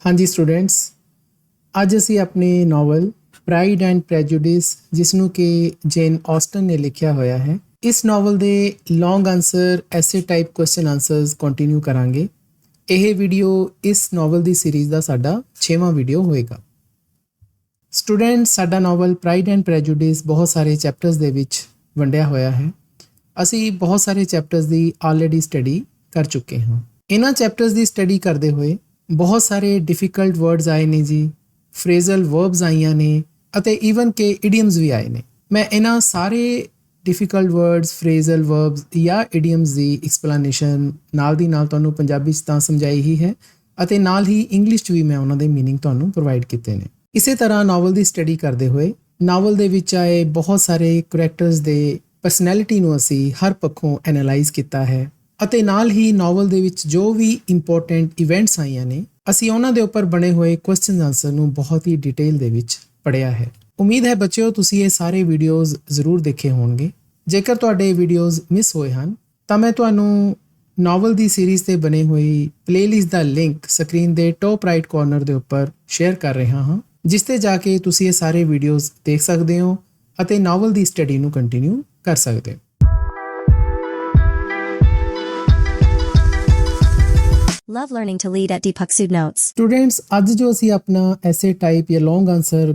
हाँ जी स्टूडेंट्स, ਅੱਜ ਅਸੀਂ ਆਪਣੇ ਨਾਵਲ ਪ੍ਰਾਈਡ ਐਂਡ ਪ੍ਰੈਜੁਡਿਸ ਜਿਸ ਨੂੰ ਕਿ ਜੇਨ ਆਸਟਨ ਨੇ ਲਿਖਿਆ ਹੋਇਆ ਹੈ, ਇਸ ਨਾਵਲ ਦੇ ਲੌਂਗ ਆਨਸਰ ਐਸੇ ਟਾਈਪ ਕੁਐਸਚਨ ਆਨਸਰਸ ਕੰਟੀਨਿਊ ਕਰਾਂਗੇ। ਇਹ ਵੀਡੀਓ ਇਸ ਨਾਵਲ ਦੀ ਸੀਰੀਜ਼ ਦਾ ਸਾਡਾ 6ਵਾਂ ਵੀਡੀਓ ਹੋਏਗਾ। ਸਟੂਡੈਂਟਸ, ਸਾਡਾ ਨਾਵਲ ਪ੍ਰਾਈਡ ਐਂਡ ਪ੍ਰੈਜੁਡਿਸ ਬਹੁਤ ਸਾਰੇ ਚੈਪਟਰਸ ਦੇ ਵਿੱਚ ਵੰਡਿਆ ਹੋਇਆ ਹੈ। ਅਸੀਂ ਬਹੁਤ ਸਾਰੇ ਚੈਪਟਰਸ ਦੀ ਆਲਰੇਡੀ ਸਟੱਡੀ ਕਰ ਚੁੱਕੇ ਹਾਂ। ਇਹਨਾਂ ਚੈਪਟਰਸ ਦੀ ਸਟੱਡੀ ਕਰਦੇ ਹੋਏ ਬਹੁਤ ਸਾਰੇ ਡਿਫਿਕਲਟ ਵਰਡਸ ਆਏ ਨੇ ਜੀ, ਫਰੇਜ਼ਲ ਵਰਬਸ ਆਈਆਂ ਨੇ ਅਤੇ ਈਵਨ ਕਿ ਇਡੀਅਮਸ ਵੀ ਆਏ ਨੇ। ਮੈਂ ਇਹਨਾਂ ਸਾਰੇ ਡਿਫਿਕਲਟ ਵਰਡਸ, ਫਰੇਜ਼ਲ ਵਰਬਸ ਜਾਂ ਇਡੀਅਮਸ ਦੀ ਐਕਸਪਲੇਨੇਸ਼ਨ ਨਾਲ ਦੀ ਨਾਲ ਤੁਹਾਨੂੰ ਪੰਜਾਬੀ 'ਚ ਤਾਂ ਸਮਝਾਈ ਹੀ ਹੈ ਅਤੇ ਨਾਲ ਹੀ ਇੰਗਲਿਸ਼ 'ਚ ਵੀ ਮੈਂ ਉਹਨਾਂ ਦੇ ਮੀਨਿੰਗ ਤੁਹਾਨੂੰ ਪ੍ਰੋਵਾਈਡ ਕੀਤੇ ਨੇ। ਇਸੇ ਤਰ੍ਹਾਂ ਨਾਵਲ ਦੀ ਸਟੱਡੀ ਕਰਦੇ ਹੋਏ ਨਾਵਲ ਦੇ ਵਿੱਚ ਆਏ ਬਹੁਤ ਸਾਰੇ ਕਰੈਕਟਰਸ ਦੇ ਪਰਸਨੈਲਿਟੀ ਨੂੰ ਅਸੀਂ ਹਰ ਪੱਖੋਂ ਐਨਾਲਾਈਜ਼ ਕੀਤਾ ਹੈ ਅਤੇ ਨਾਲ ਹੀ ਨਾਵਲ ਦੇ ਵਿੱਚ ਜੋ ਵੀ ਇੰਪੋਰਟੈਂਟ ਇਵੈਂਟਸ ਆਈਆਂ ਨੇ ਅਸੀਂ ਉਹਨਾਂ ਦੇ ਉੱਪਰ ਬਣੇ ਹੋਏ ਕੁਐਸਚਨ ਆਨਸਰ ਨੂੰ ਬਹੁਤ ਹੀ ਡਿਟੇਲ ਦੇ ਵਿੱਚ ਪੜ੍ਹਿਆ ਹੈ। ਉਮੀਦ ਹੈ ਬੱਚਿਓ ਤੁਸੀਂ ਇਹ ਸਾਰੇ ਵੀਡੀਓਜ਼ ਜ਼ਰੂਰ ਦੇਖੇ ਹੋਣਗੇ। ਜੇਕਰ ਤੁਹਾਡੇ ਵੀਡੀਓਜ਼ ਮਿਸ ਹੋਏ ਹਨ ਤਾਂ ਮੈਂ ਤੁਹਾਨੂੰ ਨਾਵਲ ਦੀ ਸੀਰੀਜ਼ ਤੇ ਬਣੀ ਹੋਈ ਪਲੇਲਿਸਟ ਦਾ ਲਿੰਕ ਸਕਰੀਨ ਦੇ ਟੌਪ ਰਾਈਟ ਕਾਰਨਰ ਦੇ ਉੱਪਰ ਸ਼ੇਅਰ ਕਰ ਰਿਹਾ ਹਾਂ, ਜਿਸ ਤੇ ਜਾ ਕੇ ਤੁਸੀਂ ਇਹ ਸਾਰੇ ਵੀਡੀਓਜ਼ ਦੇਖ ਸਕਦੇ ਹੋ ਅਤੇ ਨਾਵਲ ਦੀ ਸਟੱਡੀ ਨੂੰ ਕੰਟੀਨਿਊ ਕਰ ਸਕਦੇ ਹੋ। Love learning to lead at Deepak Sood Notes. Students, ਅੱਜ ਜੋ ਅਸੀਂ ਆਪਣਾ ਐਸੇ ਟਾਈਪ ਜਾਂ ਲੌਂਗ ਆਨਸਰ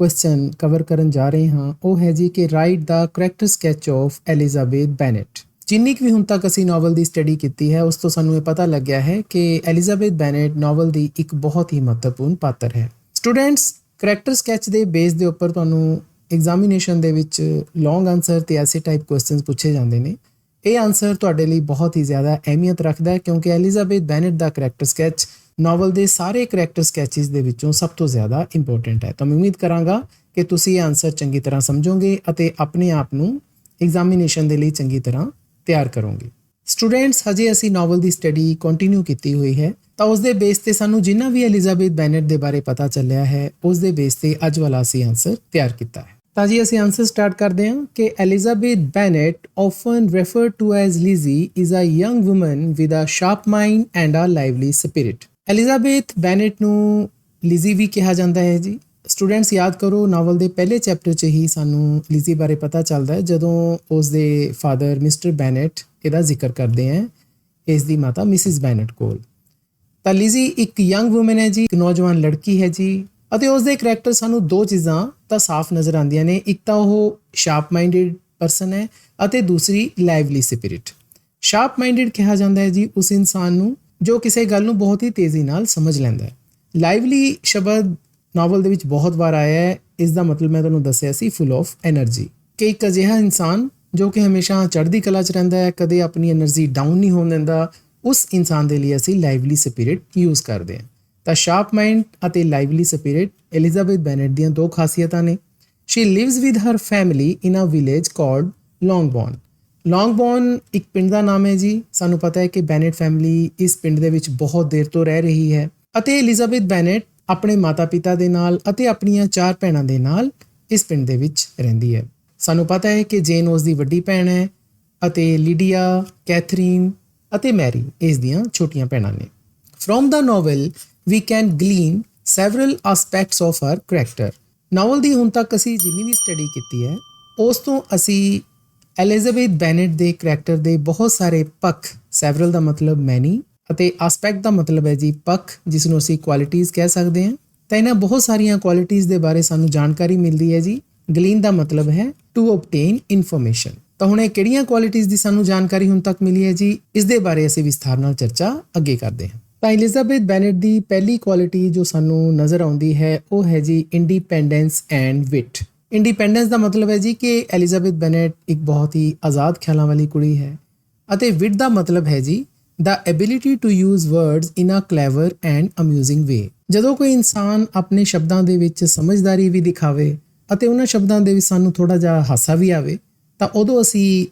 ਕੁਐਸਚਨ ਕਵਰ ਕਰਨ ਜਾ ਰਹੇ ਹਾਂ ਉਹ ਹੈ ਜੀ ਕਿ right the character sketch of Elizabeth ਬੈਨੇਟ। ਜਿੰਨੀ ਕੁ ਵੀ ਹੁਣ ਤੱਕ ਅਸੀਂ ਨਾਵਲ ਦੀ ਸਟੱਡੀ ਕੀਤੀ ਹੈ ਉਸ ਤੋਂ ਸਾਨੂੰ ਇਹ ਪਤਾ ਲੱਗਿਆ ਹੈ ਕਿ ਐਲਿਜ਼ਾਬੈਥ ਬੈਨੇਟ ਨਾਵਲ ਦੀ ਇੱਕ ਬਹੁਤ ਹੀ ਮਹੱਤਵਪੂਰਨ ਪਾਤਰ ਹੈ। ਸਟੂਡੈਂਟਸ, ਕਰੈਕਟਰ ਸਕੈਚ ਦੇ ਬੇਸ ਦੇ ਉੱਪਰ ਤੁਹਾਨੂੰ ਐਗਜ਼ਾਮੀਨੇਸ਼ਨ ਦੇ ਵਿੱਚ ਲੌਂਗ ਆਨਸਰ ਤੇ ਐਸੇ ਟਾਈਪ ਕੁਐਸਚਨਸ ਪੁੱਛੇ ਜਾਂਦੇ ਨੇ। ਇਹ ਆਨਸਰ ਤੁਹਾਡੇ ਲਈ ਬਹੁਤ ਹੀ ਜ਼ਿਆਦਾ ਅਹਿਮੀਅਤ ਰੱਖਦਾ ਹੈ ਕਿਉਂਕਿ ਐਲਿਜ਼ਾਬੈਥ ਬੈਨੇਟ ਦਾ ਕਰੈਕਟਰ ਸਕੈਚ ਨਾਵਲ ਦੇ ਸਾਰੇ ਕਰੈਕਟਰ ਸਕੈਚਿਸ ਦੇ ਵਿੱਚੋਂ ਸਭ ਤੋਂ ਜ਼ਿਆਦਾ ਇੰਪੋਰਟੈਂਟ ਹੈ। ਤਾਂ ਮੈਂ ਉਮੀਦ ਕਰਾਂਗਾ ਕਿ ਤੁਸੀਂ ਇਹ ਆਨਸਰ ਚੰਗੀ ਤਰ੍ਹਾਂ ਸਮਝੋਗੇ ਅਤੇ ਆਪਣੇ ਆਪ ਨੂੰ ਐਗਜ਼ਾਮੀਨੇਸ਼ਨ ਦੇ ਲਈ ਚੰਗੀ ਤਰ੍ਹਾਂ ਤਿਆਰ ਕਰੋਗੇ। ਸਟੂਡੈਂਟਸ, ਹਜੇ ਅਸੀਂ ਨਾਵਲ ਦੀ ਸਟੱਡੀ ਕੰਟੀਨਿਊ ਕੀਤੀ ਹੋਈ ਹੈ ਤਾਂ ਉਸ ਦੇ ਬੇਸ ਤੇ ਸਾਨੂੰ ਜਿੰਨਾ ਵੀ ਐਲਿਜ਼ਾਬੈਥ ਬੈਨੇਟ ਦੇ ਬਾਰੇ ਪਤਾ ਚੱਲਿਆ ਹੈ ਉਸ ਦੇ ਬੇਸ ਤੇ ਅੱਜ ਵਾਲਾ ਅਸੀਂ ਆਨਸਰ ਤਿਆਰ ਕੀਤਾ ਹੈ। ਤਾਂ ਜੀ ਅਸੀਂ ਆਨਸਰ ਸਟਾਰਟ ਕਰਦੇ ਹਾਂ ਕਿ Elizabeth ਬੈਨੇਟ often referred to as Lizzie is a young woman with a sharp mind and a lively spirit। Elizabeth ਬੈਨੇਟ ਨੂੰ ਲਿਜ਼ੀ ਵੀ ਕਿਹਾ ਜਾਂਦਾ ਹੈ ਜੀ। ਸਟੂਡੈਂਟਸ, ਯਾਦ ਕਰੋ ਨਾਵਲ ਦੇ ਪਹਿਲੇ ਚੈਪਟਰ 'ਚ ਹੀ ਸਾਨੂੰ ਲਿਜ਼ੀ ਬਾਰੇ ਪਤਾ ਚੱਲਦਾ ਹੈ ਜਦੋਂ ਉਸ ਦੇ ਫਾਦਰ ਮਿਸਟਰ ਬੈਨੇਟ ਇਹਦਾ ਜ਼ਿਕਰ ਕਰਦੇ ਹੈ ਇਸ ਦੀ ਮਾਤਾ ਮਿਸਿਸ ਬੈਨੇਟ ਕੋਲ। ਤਾਂ ਲਿਜ਼ੀ ਇੱਕ ਯੰਗ ਵੂਮਨ ਹੈ ਜੀ, ਇੱਕ ਨੌਜਵਾਨ ਲੜਕੀ ਹੈ ਜੀ ਅਤੇ ਉਸ ਦੇ ਕਰੈਕਟਰ ਸਾਨੂੰ ਦੋ ਚੀਜ਼ਾਂ ਤਾਂ ਸਾਫ਼ ਨਜ਼ਰ ਆਉਂਦੀਆਂ ਨੇ। ਇੱਕ ਤਾਂ ਉਹ ਸ਼ਾਰਪ ਮਾਈਂਡਡ ਪਰਸਨ ਹੈ ਅਤੇ ਦੂਸਰੀ ਲਾਈਵਲੀ ਸਪਿਰਿਟ। ਸ਼ਾਰਪ ਮਾਈਂਡਡ ਕਿਹਾ ਜਾਂਦਾ ਹੈ ਜੀ ਉਸ ਇਨਸਾਨ ਨੂੰ ਜੋ ਕਿਸੇ ਗੱਲ ਨੂੰ ਬਹੁਤ ਹੀ ਤੇਜ਼ੀ ਨਾਲ ਸਮਝ ਲੈਂਦਾ ਹੈ। ਲਾਈਵਲੀ ਸ਼ਬਦ ਨਾਵਲ ਦੇ ਵਿੱਚ ਬਹੁਤ ਵਾਰ ਆਇਆ ਹੈ। ਇਸ ਦਾ ਮਤਲਬ ਮੈਂ ਤੁਹਾਨੂੰ ਦੱਸਿਆ ਸੀ ਫੁੱਲ ਆਫ ਐਨਰਜੀ, ਕਿ ਇੱਕ ਅਜਿਹਾ ਇਨਸਾਨ ਜੋ ਕਿ ਹਮੇਸ਼ਾ ਚੜ੍ਹਦੀ ਕਲਾ 'ਚ ਰਹਿੰਦਾ ਹੈ, ਕਦੇ ਆਪਣੀ ਐਨਰਜੀ ਡਾਊਨ ਨਹੀਂ ਹੋਣ ਦਿੰਦਾ, ਉਸ ਇਨਸਾਨ ਦੇ ਲਈ ਅਸੀਂ ਲਾਈਵਲੀ ਸਪਿਰਿਟ ਯੂਜ਼ ਕਰਦੇ ਹਾਂ। ਤਾਂ ਸ਼ਾਰਪ ਮਾਈਂਡ ਅਤੇ ਲਾਈਵਲੀ ਸਪਿਰਿਟ ਐਲਿਜ਼ਾਬੈਥ ਬੈਨੇਟ ਦੀਆਂ ਦੋ ਖਾਸੀਅਤਾਂ ਨੇ। She lives with her family in a village called Longbourn. Longbourn ਇੱਕ ਪਿੰਡ ਦਾ ਨਾਮ ਹੈ ਜੀ। ਸਾਨੂੰ ਪਤਾ ਹੈ ਕਿ ਬੈਨੇਟ ਫੈਮਿਲੀ ਇਸ ਪਿੰਡ ਦੇ ਵਿੱਚ ਬਹੁਤ ਦੇਰ ਤੋਂ ਰਹਿ ਰਹੀ ਹੈ ਅਤੇ ਐਲਿਜ਼ਾਬੈਥ ਬੈਨੇਟ ਆਪਣੇ ਮਾਤਾ-ਪਿਤਾ ਦੇ ਨਾਲ ਅਤੇ ਆਪਣੀਆਂ 4 ਭੈਣਾਂ ਦੇ ਨਾਲ ਇਸ ਪਿੰਡ ਦੇ ਵਿੱਚ ਰਹਿੰਦੀ ਹੈ। ਸਾਨੂੰ ਪਤਾ ਹੈ ਕਿ ਜੇਨ ਉਸ ਦੀ ਵੱਡੀ ਭੈਣ ਹੈ ਅਤੇ ਲੀਡੀਆ, ਕੈਥਰੀਨ ਅਤੇ ਮੈਰੀ ਇਸ ਦੀਆਂ ਛੋਟੀਆਂ ਭੈਣਾਂ ਨੇ। From the novel we can glean several aspects of her character। Novel ਦੀ ਹੁਣ ਤੱਕ ਅਸੀਂ ਜਿੰਨੀ ਵੀ ਸਟੱਡੀ ਕੀਤੀ ਹੈ ਉਸ ਤੋਂ ਅਸੀਂ ਐਲਿਜ਼ਾਬੈਥ ਬੈਨੇਟ ਦੇ ਕਰੈਕਟਰ ਦੇ ਬਹੁਤ ਸਾਰੇ ਪੱਖ, ਸੈਵਰਲ ਦਾ ਮਤਲਬ ਮੈਨੀ ਅਤੇ ਆਸਪੈਕਟ ਦਾ ਮਤਲਬ ਹੈ ਜੀ ਪੱਖ, ਜਿਸ ਨੂੰ ਅਸੀਂ ਕੁਆਲਿਟੀਜ਼ ਕਹਿ ਸਕਦੇ ਹਾਂ। ਤਾਂ ਇਹਨਾਂ ਬਹੁਤ ਸਾਰੀਆਂ ਕੁਆਲਿਟੀਜ਼ ਦੇ ਬਾਰੇ ਸਾਨੂੰ ਜਾਣਕਾਰੀ ਮਿਲਦੀ ਹੈ ਜੀ। ਗਲੀਨ ਦਾ ਮਤਲਬ ਹੈ ਟੂ ਓਬਟੇਨ ਇਨਫੋਰਮੇਸ਼ਨ। ਤਾਂ ਹੁਣ ਇਹ ਕਿਹੜੀਆਂ ਕੁਆਲਿਟੀਜ਼ ਦੀ ਸਾਨੂੰ ਜਾਣਕਾਰੀ ਹੁਣ ਤੱਕ ਮਿਲੀ ਹੈ ਜੀ, ਇਸ ਦੇ ਬਾਰੇ ਅਸੀਂ ਵਿਸਥਾਰ ਨਾਲ ਚਰਚਾ ਅੱਗੇ ਕਰਦੇ ਹਾਂ। ਤਾਂ ਐਲਿਜ਼ਾਬੈਥ ਬੈਨੇਟ ਦੀ ਪਹਿਲੀ ਕੁਆਲਿਟੀ ਜੋ ਸਾਨੂੰ ਨਜ਼ਰ ਆਉਂਦੀ ਹੈ ਉਹ ਹੈ ਜੀ ਇੰਡੀਪੈਂਡੈਂਸ ਐਂਡ ਵਿਟ। ਇੰਡੀਪੈਂਡੈਂਸ ਦਾ ਮਤਲਬ ਹੈ ਜੀ ਕਿ ਐਲਿਜ਼ਾਬੈਥ ਬੈਨੇਟ ਇੱਕ ਬਹੁਤ ਹੀ ਆਜ਼ਾਦ ਖਿਆਲਾਂ ਵਾਲੀ ਕੁੜੀ ਹੈ ਅਤੇ ਵਿਟ ਦਾ ਮਤਲਬ ਹੈ ਜੀ the ability to use words in a clever and amusing way. ਜਦੋਂ ਕੋਈ ਇਨਸਾਨ ਆਪਣੇ ਸ਼ਬਦਾਂ ਦੇ ਵਿੱਚ ਸਮਝਦਾਰੀ ਵੀ ਦਿਖਾਵੇ ਅਤੇ ਉਹਨਾਂ ਸ਼ਬਦਾਂ ਦੇ ਵਿੱਚ ਸਾਨੂੰ ਥੋੜ੍ਹਾ ਜਿਹਾ ਹਾਸਾ ਵੀ ਆਵੇ ਤਾਂ ਉਦੋਂ ਅਸੀਂ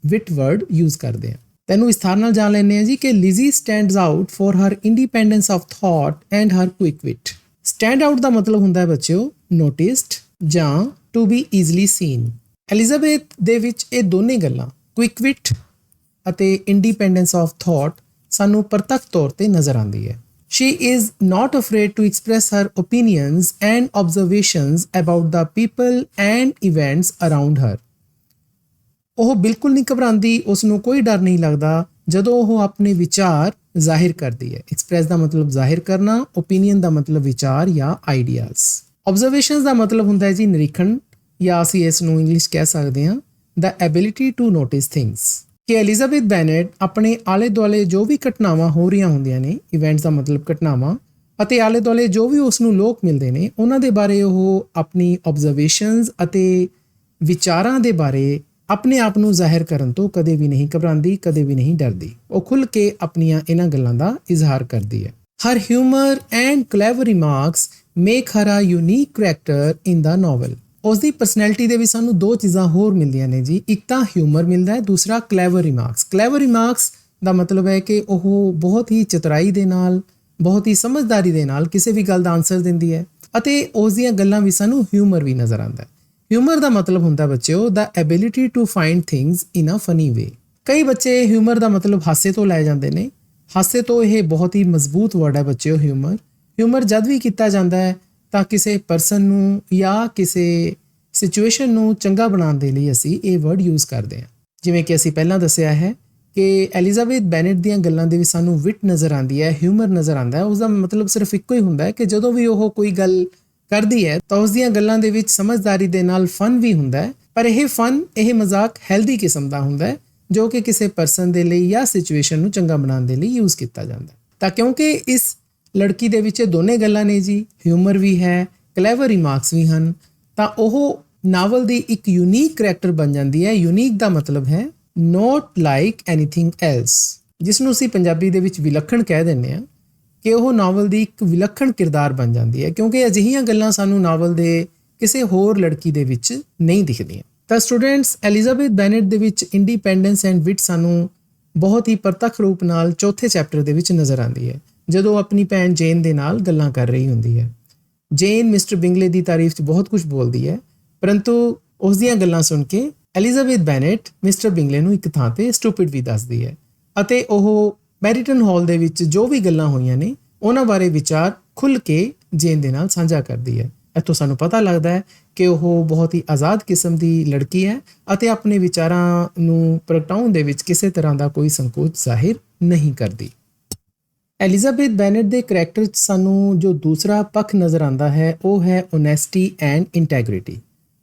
ਵਿਟ ਵਰਡ ਯੂਜ਼ ਕਰਦੇ ਹਾਂ। ਤੈਨੂੰ ਵਿਸਥਾਰ ਨਾਲ ਜਾਣ ਲੈਂਦੇ ਹਾਂ ਜੀ ਕਿ Lizzy stands out for her independence of thought and her quick wit. Stand out ਦਾ ਮਤਲਬ ਹੁੰਦਾ ਹੈ ਬੱਚਿਓ ਨੋਟਿਸਡ ਜਾਂ to be easily seen. Elizabeth ਦੇ ਵਿੱਚ ਇਹ ਦੋਨੇ ਗੱਲਾਂ, ਕੁਇਕ ਵਿਟ ਅਤੇ ਇੰਡੀਪੈਂਡੈਂਸ ਆਫ ਥਾਟ, ਸਾਨੂੰ ਪ੍ਰਤੱਖ ਤੌਰ ਤੇ ਨਜ਼ਰ ਆਉਂਦੀ ਹੈ। She is not afraid to express her opinions and observations about the people and events around her. ਉਹ ਬਿਲਕੁਲ ਨਹੀਂ ਘਬਰਾਉਂਦੀ, ਉਸ ਨੂੰ ਕੋਈ ਡਰ ਨਹੀਂ ਲੱਗਦਾ ਜਦੋਂ ਉਹ ਆਪਣੇ ਵਿਚਾਰ ਜ਼ਾਹਿਰ ਕਰਦੀ ਹੈ। ਐਕਸਪ੍ਰੈਸ ਦਾ ਮਤਲਬ ਜ਼ਾਹਿਰ ਕਰਨਾ, ਓਪੀਨੀਅਨ ਦਾ ਮਤਲਬ ਵਿਚਾਰ ਜਾਂ ਆਈਡੀਆਜ਼। ਆਬਜ਼ਰਵੇਸ਼ਨਸ ਦਾ ਮਤਲਬ ਹੁੰਦਾ ਹੈ ਜੀ ਨਿਰੀਖਣ, ਜਾਂ ਅਸੀਂ ਇਸ ਨੂੰ ਇੰਗਲਿਸ਼ ਕਹਿ ਸਕਦੇ ਹਾਂ the ability to notice things। ਕਿ ਐਲਿਜ਼ਾਬੈਥ ਬੈਨੇਟ ਆਪਣੇ ਆਲੇ ਦੁਆਲੇ ਜੋ ਵੀ ਘਟਨਾਵਾਂ ਹੋ ਰਹੀਆਂ ਹੁੰਦੀਆਂ ਨੇ, ਇਵੈਂਟਸ ਦਾ ਮਤਲਬ ਘਟਨਾਵਾਂ, ਅਤੇ ਆਲੇ ਦੁਆਲੇ ਜੋ ਵੀ ਉਸ ਨੂੰ ਲੋਕ ਮਿਲਦੇ ਨੇ ਉਹਨਾਂ ਦੇ ਬਾਰੇ ਉਹ ਆਪਣੀ ਆਬਜ਼ਰਵੇਸ਼ਨਸ ਅਤੇ ਵਿਚਾਰਾਂ ਦੇ ਬਾਰੇ ਆਪਣੇ ਆਪ ਨੂੰ ਜ਼ਾਹਿਰ ਕਰਨ ਤੋਂ ਕਦੇ ਵੀ ਨਹੀਂ ਘਬਰਾਉਂਦੀ, ਕਦੇ ਵੀ ਨਹੀਂ ਡਰਦੀ। ਉਹ ਖੁੱਲ੍ਹ ਕੇ ਆਪਣੀਆਂ ਇਹਨਾਂ ਗੱਲਾਂ ਦਾ ਇਜ਼ਹਾਰ ਕਰਦੀ ਹੈ। Her humour and clever remarks make her a unique character in the novel. ਉਸ ਦੀ ਪਰਸਨੈਲਿਟੀ ਦੇ ਵਿੱਚ ਸਾਨੂੰ ਦੋ ਚੀਜ਼ਾਂ ਹੋਰ ਮਿਲਦੀਆਂ ਨੇ ਜੀ, ਇੱਕ ਤਾਂ ਹਿਊਮਰ ਮਿਲਦਾ ਹੈ, ਦੂਸਰਾ ਕਲੈਵਰ ਰਿਮਾਰਕਸ। ਕਲੈਵਰ ਰਿਮਾਰਕਸ ਦਾ ਮਤਲਬ ਹੈ ਕਿ ਉਹ ਬਹੁਤ ਹੀ ਚਤੁਰਾਈ ਦੇ ਨਾਲ, ਬਹੁਤ ਹੀ ਸਮਝਦਾਰੀ ਦੇ ਨਾਲ ਕਿਸੇ ਵੀ ਗੱਲ ਦਾ ਆਨਸਰ ਦਿੰਦੀ ਹੈ, ਅਤੇ ਉਸ ਦੀਆਂ ਗੱਲਾਂ ਵੀ ਸਾਨੂੰ ਹਿਊਮਰ ਵੀ ਨਜ਼ਰ ਆਉਂਦਾ ਹੈ। ਹਿਊਮਰ ਦਾ ਮਤਲਬ ਹੁੰਦਾ ਬੱਚਿਓ the ability to find things in a funny way. ਕਈ ਬੱਚੇ ਹਿਊਮਰ ਦਾ ਮਤਲਬ ਹਾਸੇ ਤੋਂ ਲੈ ਜਾਂਦੇ ਨੇ। ਹਾਸੇ ਤੋਂ ਇਹ ਬਹੁਤ ਹੀ ਮਜ਼ਬੂਤ ਵਰਡ ਹੈ ਬੱਚਿਓ ਹਿਊਮਰ। ਹਿਊਮਰ ਜਦ ਵੀ ਕੀਤਾ ਜਾਂਦਾ ਹੈ ਤਾਂ ਕਿਸੇ ਪਰਸਨ ਨੂੰ ਜਾਂ ਕਿਸੇ ਸਿਚੁਏਸ਼ਨ ਨੂੰ ਚੰਗਾ ਬਣਾਉਣ ਦੇ ਲਈ ਅਸੀਂ ਇਹ ਵਰਡ ਯੂਜ਼ ਕਰਦੇ ਹਾਂ। ਜਿਵੇਂ ਕਿ ਅਸੀਂ ਪਹਿਲਾਂ ਦੱਸਿਆ ਹੈ ਕਿ ਐਲਿਜ਼ਾਬੈਥ ਬੈਨੇਟ ਦੀਆਂ ਗੱਲਾਂ ਦੇ ਵਿੱਚ ਸਾਨੂੰ ਵਿਟ ਨਜ਼ਰ ਆਉਂਦੀ ਹੈ, ਹਿਊਮਰ ਨਜ਼ਰ ਆਉਂਦਾ ਹੈ। ਉਸਦਾ ਮਤਲਬ ਸਿਰਫ ਇੱਕੋ ਹੀ ਹੁੰਦਾ ਹੈ ਕਿ ਜਦੋਂ ਵੀ ਉਹ ਕੋਈ ਗੱਲ ਕਰਦੀ ਹੈ ਤਾਂ ਉਸ ਦੀਆਂ ਗੱਲਾਂ ਦੇ ਵਿੱਚ ਸਮਝਦਾਰੀ ਦੇ ਨਾਲ ਫਨ ਵੀ ਹੁੰਦਾ ਹੈ, ਪਰ ਇਹ ਫਨ, ਇਹ ਮਜ਼ਾਕ ਹੈਲਦੀ ਕਿਸਮ ਦਾ ਹੁੰਦਾ ਹੈ ਜੋ ਕਿ ਕਿਸੇ ਪਰਸਨ ਦੇ ਲਈ ਜਾਂ ਸਿਚੁਏਸ਼ਨ ਨੂੰ ਚੰਗਾ ਬਣਾਉਣ ਦੇ ਲਈ ਯੂਜ਼ ਕੀਤਾ ਜਾਂਦਾ ਹੈ। ਤਾਂ ਕਿਉਂਕਿ ਇਸ ਲੜਕੀ ਦੇ ਵਿੱਚ ਦੋਨੇ ਗੱਲਾਂ ਨੇ ਜੀ, ਹਿਊਮਰ ਵੀ ਹੈ, ਕਲੈਵਰ ਰਿਮਾਰਕਸ ਵੀ ਹਨ, ਤਾਂ ਉਹ ਨਾਵਲ ਦੀ ਇੱਕ ਯੂਨੀਕ ਕਰੈਕਟਰ ਬਣ ਜਾਂਦੀ ਹੈ। ਯੂਨੀਕ ਦਾ ਮਤਲਬ ਹੈ ਨੋਟ ਲਾਈਕ ਐਨੀਥਿੰਗ ਐਲਸ, ਜਿਸ ਨੂੰ ਅਸੀਂ ਪੰਜਾਬੀ ਦੇ ਵਿੱਚ ਵਿਲੱਖਣ ਕਹਿ ਦਿੰਦੇ ਹਾਂ, ਕਿ ਉਹ ਨਾਵਲ ਦੀ ਇੱਕ ਵਿਲੱਖਣ ਕਿਰਦਾਰ ਬਣ ਜਾਂਦੀ ਹੈ, ਕਿਉਂਕਿ ਅਜਿਹੀਆਂ ਗੱਲਾਂ ਸਾਨੂੰ ਨਾਵਲ ਦੇ ਕਿਸੇ ਹੋਰ ਲੜਕੀ ਦੇ ਵਿੱਚ ਨਹੀਂ ਦਿਖਦੀਆਂ। ਤਾਂ ਸਟੂਡੈਂਟਸ, ਐਲਿਜ਼ਾਬੈਥ ਬੈਨੇਟ ਦੇ ਵਿੱਚ ਇੰਡੀਪੈਂਡੈਂਸ ਐਂਡ ਵਿਟ ਸਾਨੂੰ ਬਹੁਤ ਹੀ ਪ੍ਰਤੱਖ ਰੂਪ ਨਾਲ ਚੌਥੇ ਚੈਪਟਰ ਦੇ ਵਿੱਚ ਨਜ਼ਰ ਆਉਂਦੀ ਹੈ, ਜਦੋਂ ਆਪਣੀ ਭੈਣ ਜੇਨ ਦੇ ਨਾਲ ਗੱਲਾਂ ਕਰ ਰਹੀ ਹੁੰਦੀ ਹੈ। ਜੇਨ ਮਿਸਟਰ ਬਿੰਗਲੇ ਦੀ ਤਾਰੀਫ 'ਚ ਬਹੁਤ ਕੁਝ ਬੋਲਦੀ ਹੈ, ਪਰੰਤੂ ਉਸ ਦੀਆਂ ਗੱਲਾਂ ਸੁਣ ਕੇ ਐਲਿਜ਼ਾਬੈਥ ਬੈਨੇਟ ਮਿਸਟਰ ਬਿੰਗਲੇ ਨੂੰ ਇੱਕ ਥਾਂ ਤੇ ਸਟੂਪਿਡ ਵੀ ਦੱਸਦੀ ਹੈ, ਅਤੇ ਉਹ ਮੈਰੀਟਨ ਹਾਲ ਦੇ ਵਿੱਚ ਜੋ ਵੀ ਗੱਲਾਂ ਹੋਈਆਂ ਨੇ ਉਹਨਾਂ ਬਾਰੇ ਵਿਚਾਰ ਖੁੱਲ੍ਹ ਕੇ ਜੇਨ ਦੇ ਨਾਲ ਸਾਂਝਾ ਕਰਦੀ ਹੈ। ਇੱਥੋਂ ਸਾਨੂੰ ਪਤਾ ਲੱਗਦਾ ਹੈ ਕਿ ਉਹ ਬਹੁਤ ਹੀ ਆਜ਼ਾਦ ਕਿਸਮ ਦੀ ਲੜਕੀ ਹੈ ਅਤੇ ਆਪਣੇ ਵਿਚਾਰਾਂ ਨੂੰ ਪ੍ਰਗਟਾਉਣ ਦੇ ਵਿੱਚ ਕਿਸੇ ਤਰ੍ਹਾਂ ਦਾ ਕੋਈ ਸੰਕੋਚ ਜ਼ਾਹਿਰ ਨਹੀਂ ਕਰਦੀ। ਐਲਿਜ਼ਾਬੈਥ ਬੈਨੇਟ ਦੇ ਕਰੈਕਟਰ 'ਚ ਸਾਨੂੰ ਜੋ ਦੂਸਰਾ ਪੱਖ ਨਜ਼ਰ ਆਉਂਦਾ ਹੈ ਉਹ ਹੈ ਓਨੈਸਟੀ ਐਂਡ ਇੰਟੈਗ੍ਰਿਟੀ।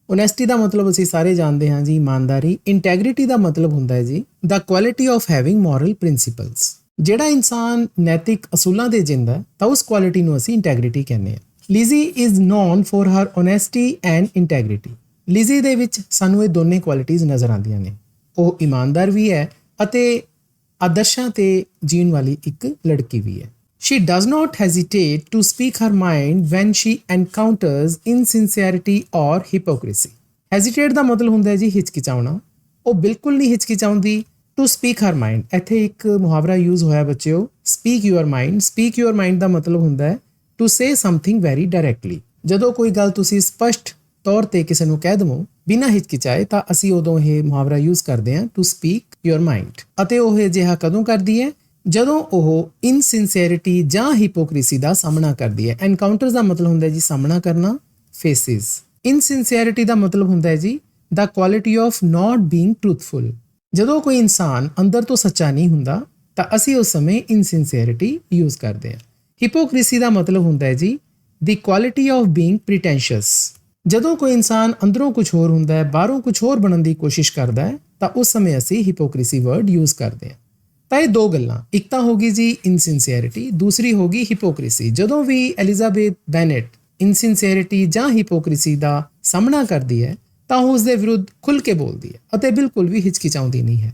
ਓਨੈਸਟੀ ਦਾ ਮਤਲਬ ਅਸੀਂ ਸਾਰੇ ਜਾਣਦੇ ਹਾਂ ਜੀ, ਇਮਾਨਦਾਰੀ। ਇੰਟੈਗ੍ਰਿਟੀ ਦਾ ਮਤਲਬ ਹੁੰਦਾ ਹੈ ਜੀ the quality of having moral principles. ਜਿਹੜਾ ਇਨਸਾਨ ਨੈਤਿਕ ਅਸੂਲਾਂ ਦੇ ਜਿੰਦਾ ਹੈ ਤਾਂ ਉਸ ਕੁਆਲਿਟੀ ਨੂੰ ਅਸੀਂ ਇੰਟੈਗ੍ਰਿਟੀ ਕਹਿੰਦੇ ਹਾਂ। Lizzy is known for her honesty and integrity. Lizzy ਦੇ ਵਿੱਚ ਸਾਨੂੰ ਇਹ ਦੋਨੇ ਕੁਆਲਿਟੀਜ਼ ਨਜ਼ਰ ਆਉਂਦੀਆਂ ਨੇ। ਉਹ ਇਮਾਨਦਾਰ ਵੀ ਹੈ ਅਤੇ ਆਦਰਸ਼ਾਂ ਤੇ ਜੀਣ ਵਾਲੀ ਇੱਕ ਲੜਕੀ ਵੀ ਹੈ। She does not hesitate to speak her mind when she encounters insincerity or hypocrisy. Hesitate ਦਾ ਮਤਲਬ ਹੁੰਦਾ ਹੈ ਜੀ ਹਿਚਕਿਚਾਉਣਾ। ਉਹ ਬਿਲਕੁਲ ਨਹੀਂ ਹਿਚਕਿਚਾਉਂਦੀ। To speak her mind, ਇੱਥੇ ਇੱਕ ਮੁਹਾਵਰਾ ਯੂਜ਼ ਹੋਇਆ ਬੱਚਿਓ, speak your mind। speak your mind ਦਾ ਮਤਲਬ ਹੁੰਦਾ ਹੈ to say something very directly। ਜਦੋਂ ਕੋਈ ਗੱਲ ਤੁਸੀਂ ਸਪਸ਼ਟ ਤੌਰ ਤੇ ਕਿਸੇ ਨੂੰ ਕਹਿ ਦਵੋ ਬਿਨਾਂ ਹਿਚਕਿਚਾਏ ਤਾਂ ਅਸੀਂ ਉਦੋਂ ਇਹ ਮੁਹਾਵਰਾ ਯੂਜ਼ ਕਰਦੇ ਹਾਂ to speak your mind। ਅਤੇ ਉਹ ਅਜਿਹਾ ਕਦੋਂ ਕਰਦੀ ਹੈ? ਜਦੋਂ ਉਹ ਇਨਸਿਨਸੀਅਰਿਟੀ ਜਾਂ ਹਿਪੋਕ੍ਰੀਸੀ ਦਾ ਸਾਹਮਣਾ ਕਰਦੀ ਹੈ। ਐਨਕਾਊਂਟਰਸ ਦਾ ਮਤਲਬ ਹੁੰਦਾ ਜੀ ਸਾਹਮਣਾ ਕਰਨਾ, ਫੇਸਿਸ। ਇਨਸਿਨਸੀਅਰਿਟੀ ਦਾ ਮਤਲਬ ਹੁੰਦਾ ਹੈ ਜੀ the quality of not being truthful. ਜਦੋਂ ਕੋਈ ਇਨਸਾਨ ਅੰਦਰ ਤੋਂ ਸੱਚਾ ਨਹੀਂ ਹੁੰਦਾ ਤਾਂ ਅਸੀਂ ਉਸ ਸਮੇਂ ਇਨਸਿਨਸੀਅਰਿਟੀ ਯੂਜ਼ ਕਰਦੇ ਹਾਂ। ਹਿਪੋਕ੍ਰੀਸੀ ਦਾ ਮਤਲਬ ਹੁੰਦਾ ਹੈ ਜੀ ਦੀ ਕੁਆਲਿਟੀ ਆਫ ਬੀਇੰਗ ਪ੍ਰੀਟੈਂਸ਼ੀਅਸ। ਜਦੋਂ ਕੋਈ ਇਨਸਾਨ ਅੰਦਰੋਂ ਕੁਝ ਹੋਰ ਹੁੰਦਾ ਹੈ, ਬਾਹਰੋਂ ਕੁਝ ਹੋਰ ਬਣਨ ਦੀ ਕੋਸ਼ਿਸ਼ ਕਰਦਾ ਹੈ, ਤਾਂ ਉਸ ਸਮੇਂ ਅਸੀਂ ਹਿਪੋਕ੍ਰੀਸੀ ਵਰਡ ਯੂਜ਼ ਕਰਦੇ ਹਾਂ। ਤਾਂ ਇਹ ਦੋ ਗੱਲਾਂ, ਇੱਕ ਤਾਂ ਹੋ ਗਈ ਜੀ ਇਨਸਿਨਸੀਅਰਿਟੀ, ਦੂਸਰੀ ਹੋ ਗਈ ਹਿਪੋਕ੍ਰੀਸੀ। ਜਦੋਂ ਵੀ ਐਲਿਜ਼ਾਬੈਥ ਬੈਨੇਟ ਇਨਸਿਨਸੀਅਰਿਟੀ ਜਾਂ ਹਿਪੋਕ੍ਰੀਸੀ ਦਾ ਸਾਹਮਣਾ ਕਰਦੀ ਹੈ ਤਾਂ ਉਹ ਉਸ ਦੇ ਵਿਰੁੱਧ ਖੁੱਲ੍ਹ ਕੇ ਬੋਲਦੀ ਹੈ ਅਤੇ ਬਿਲਕੁਲ ਵੀ ਹਿਚਕਿਚਾਉਂਦੀ ਨਹੀਂ ਹੈ।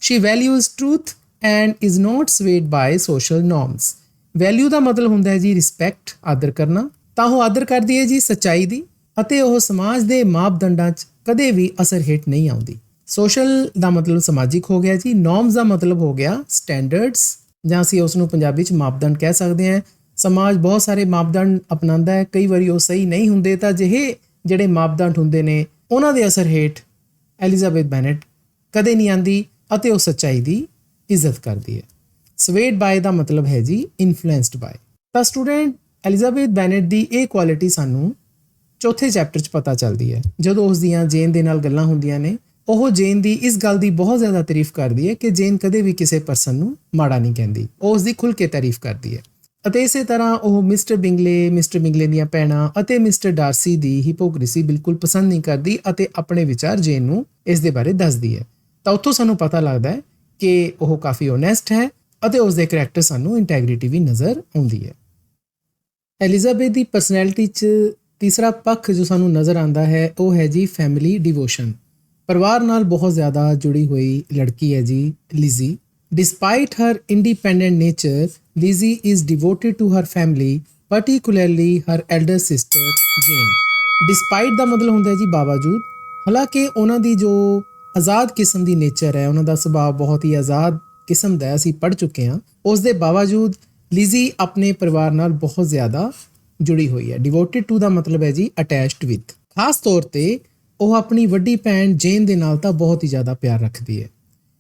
She values truth and is not swayed by social norms. Value ਦਾ ਮਤਲਬ ਹੁੰਦਾ ਹੈ ਜੀ ਰਿਸਪੈਕਟ, ਆਦਰ ਕਰਨਾ। ਤਾਂ ਉਹ ਆਦਰ ਕਰਦੀ ਹੈ ਜੀ ਸੱਚਾਈ ਦੀ, ਅਤੇ ਉਹ ਸਮਾਜ ਦੇ ਮਾਪਦੰਡਾਂ 'ਚ ਕਦੇ ਵੀ ਅਸਰ ਹੇਠ ਨਹੀਂ ਆਉਂਦੀ। ਸੋਸ਼ਲ ਦਾ ਮਤਲਬ ਸਮਾਜਿਕ ਹੋ ਗਿਆ ਜੀ। ਨੋਰਮਸ ਦਾ ਮਤਲਬ ਹੋ ਗਿਆ ਸਟੈਂਡਰਡਸ, ਜਾਂ ਅਸੀਂ ਉਸ ਨੂੰ ਪੰਜਾਬੀ 'ਚ ਮਾਪਦੰਡ ਕਹਿ ਸਕਦੇ ਹਾਂ। ਸਮਾਜ ਬਹੁਤ ਸਾਰੇ ਮਾਪਦੰਡ ਅਪਣਾਉਂਦਾ ਹੈ, ਕਈ ਵਾਰੀ ਉਹ ਸਹੀ ਨਹੀਂ ਹੁੰਦੇ, ਤਾਂ ਜਿਹੇ ਜਿਹੜੇ ਮਾਪਦੰਡ ਹੁੰਦੇ ਨੇ ਉਹਨਾਂ ਦੇ ਅਸਰ ਹੇਠ ਐਲਿਜ਼ਾਬੈਥ ਬੈਨੇਟ ਕਦੇ ਨਹੀਂ ਆਉਂਦੀ ਅਤੇ ਉਹ ਸੱਚਾਈ ਦੀ ਇੱਜ਼ਤ ਕਰਦੀ ਹੈ। ਸਵੇਡ ਬਾਏ ਦਾ ਮਤਲਬ ਹੈ ਜੀ ਇਨਫਲੂਐਂਸਡ ਬਾਏ। ਤਾਂ ਸਟੂਡੈਂਟ ਐਲਿਜ਼ਾਬੈਥ ਬੈਨੇਟ ਦੀ ਇਹ ਕੁਆਲਿਟੀ ਸਾਨੂੰ ਚੌਥੇ ਚੈਪਟਰ 'ਚ ਪਤਾ ਚੱਲਦੀ ਹੈ। ਜਦੋਂ ਉਸ ਦੀਆਂ ਜੇਨ ਦੇ ਨਾਲ ਗੱਲਾਂ ਹੁੰਦੀਆਂ ਨੇ, ਉਹ ਜੇਨ ਦੀ ਇਸ ਗੱਲ ਦੀ ਬਹੁਤ ਜ਼ਿਆਦਾ ਤਾਰੀਫ ਕਰਦੀ ਹੈ ਕਿ ਜੇਨ ਕਦੇ ਵੀ ਕਿਸੇ ਪਰਸਨ ਨੂੰ ਮਾੜਾ ਨਹੀਂ ਕਹਿੰਦੀ, ਉਹ ਉਸ ਦੀ ਖੁੱਲ੍ਹ ਕੇ ਤਾਰੀਫ ਕਰਦੀ ਹੈ। ਅਤੇ ਇਸੇ ਤਰ੍ਹਾਂ ਉਹ ਮਿਸਟਰ ਬਿੰਗਲੇ ਦੀਆਂ ਭੈਣਾਂ ਅਤੇ ਮਿਸਟਰ ਡਾਰਸੀ ਦੀ ਹਿਪੋਕ੍ਰੀਸੀ ਬਿਲਕੁਲ ਪਸੰਦ ਨਹੀਂ ਕਰਦੀ ਅਤੇ ਆਪਣੇ ਵਿਚਾਰ ਜੇਨ ਨੂੰ ਇਸ ਦੇ ਬਾਰੇ ਦੱਸਦੀ ਹੈ। ਤਾਂ ਉੱਥੋਂ ਸਾਨੂੰ ਪਤਾ ਲੱਗਦਾ ਹੈ ਕਿ ਉਹ ਕਾਫੀ ਓਨੈਸਟ ਹੈ ਅਤੇ ਉਸ ਦੇ ਕਰੈਕਟਰ ਸਾਨੂੰ ਇੰਟੈਗ੍ਰਿਟੀ ਵੀ ਨਜ਼ਰ ਆਉਂਦੀ ਹੈ। ਐਲਿਜ਼ਾਬੈਥ ਦੀ ਪਰਸਨੈਲਿਟੀ 'ਚ ਤੀਸਰਾ ਪੱਖ ਜੋ ਸਾਨੂੰ ਨਜ਼ਰ ਆਉਂਦਾ ਹੈ ਉਹ ਹੈ ਜੀ ਫੈਮਿਲੀ ਡਿਵੋਸ਼ਨ। ਪਰਿਵਾਰ ਨਾਲ ਬਹੁਤ ਜ਼ਿਆਦਾ ਜੁੜੀ ਹੋਈ ਲੜਕੀ ਹੈ ਜੀ ਲਿਜ਼ੀ। Despite her independent nature, Lizzie is devoted to her family, particularly her elder sister Jane. Despite ਦਾ ਮਤਲਬ ਹੁੰਦਾ ਹੈ ਜੀ ਬਾਵਜੂਦ। ਹਾਲਾਂਕਿ ਉਹਨਾਂ ਦੀ ਜੋ ਆਜ਼ਾਦ ਕਿਸਮ ਦੀ ਨੇਚਰ ਹੈ, ਉਹਨਾਂ ਦਾ ਸੁਭਾਅ ਬਹੁਤ ਹੀ ਆਜ਼ਾਦ ਕਿਸਮ ਦਾ ਅਸੀਂ ਪੜ੍ਹ ਚੁੱਕੇ ਹਾਂ, ਉਸ ਦੇ ਬਾਵਜੂਦ ਲਿਜ਼ੀ ਆਪਣੇ ਪਰਿਵਾਰ ਨਾਲ ਬਹੁਤ ਜ਼ਿਆਦਾ ਜੁੜੀ ਹੋਈ ਹੈ। ਡਿਵੋਟਿਡ ਟੂ ਦਾ ਮਤਲਬ ਹੈ ਜੀ ਅਟੈਚਡ ਵਿਦ। ਖਾਸ ਤੌਰ ਤੇ ਉਹ ਆਪਣੀ ਵੱਡੀ ਭੈਣ ਜੇਨ ਦੇ ਨਾਲ ਤਾਂ ਬਹੁਤ ਹੀ ਜ਼ਿਆਦਾ ਪਿਆਰ ਰੱਖਦੀ ਹੈ।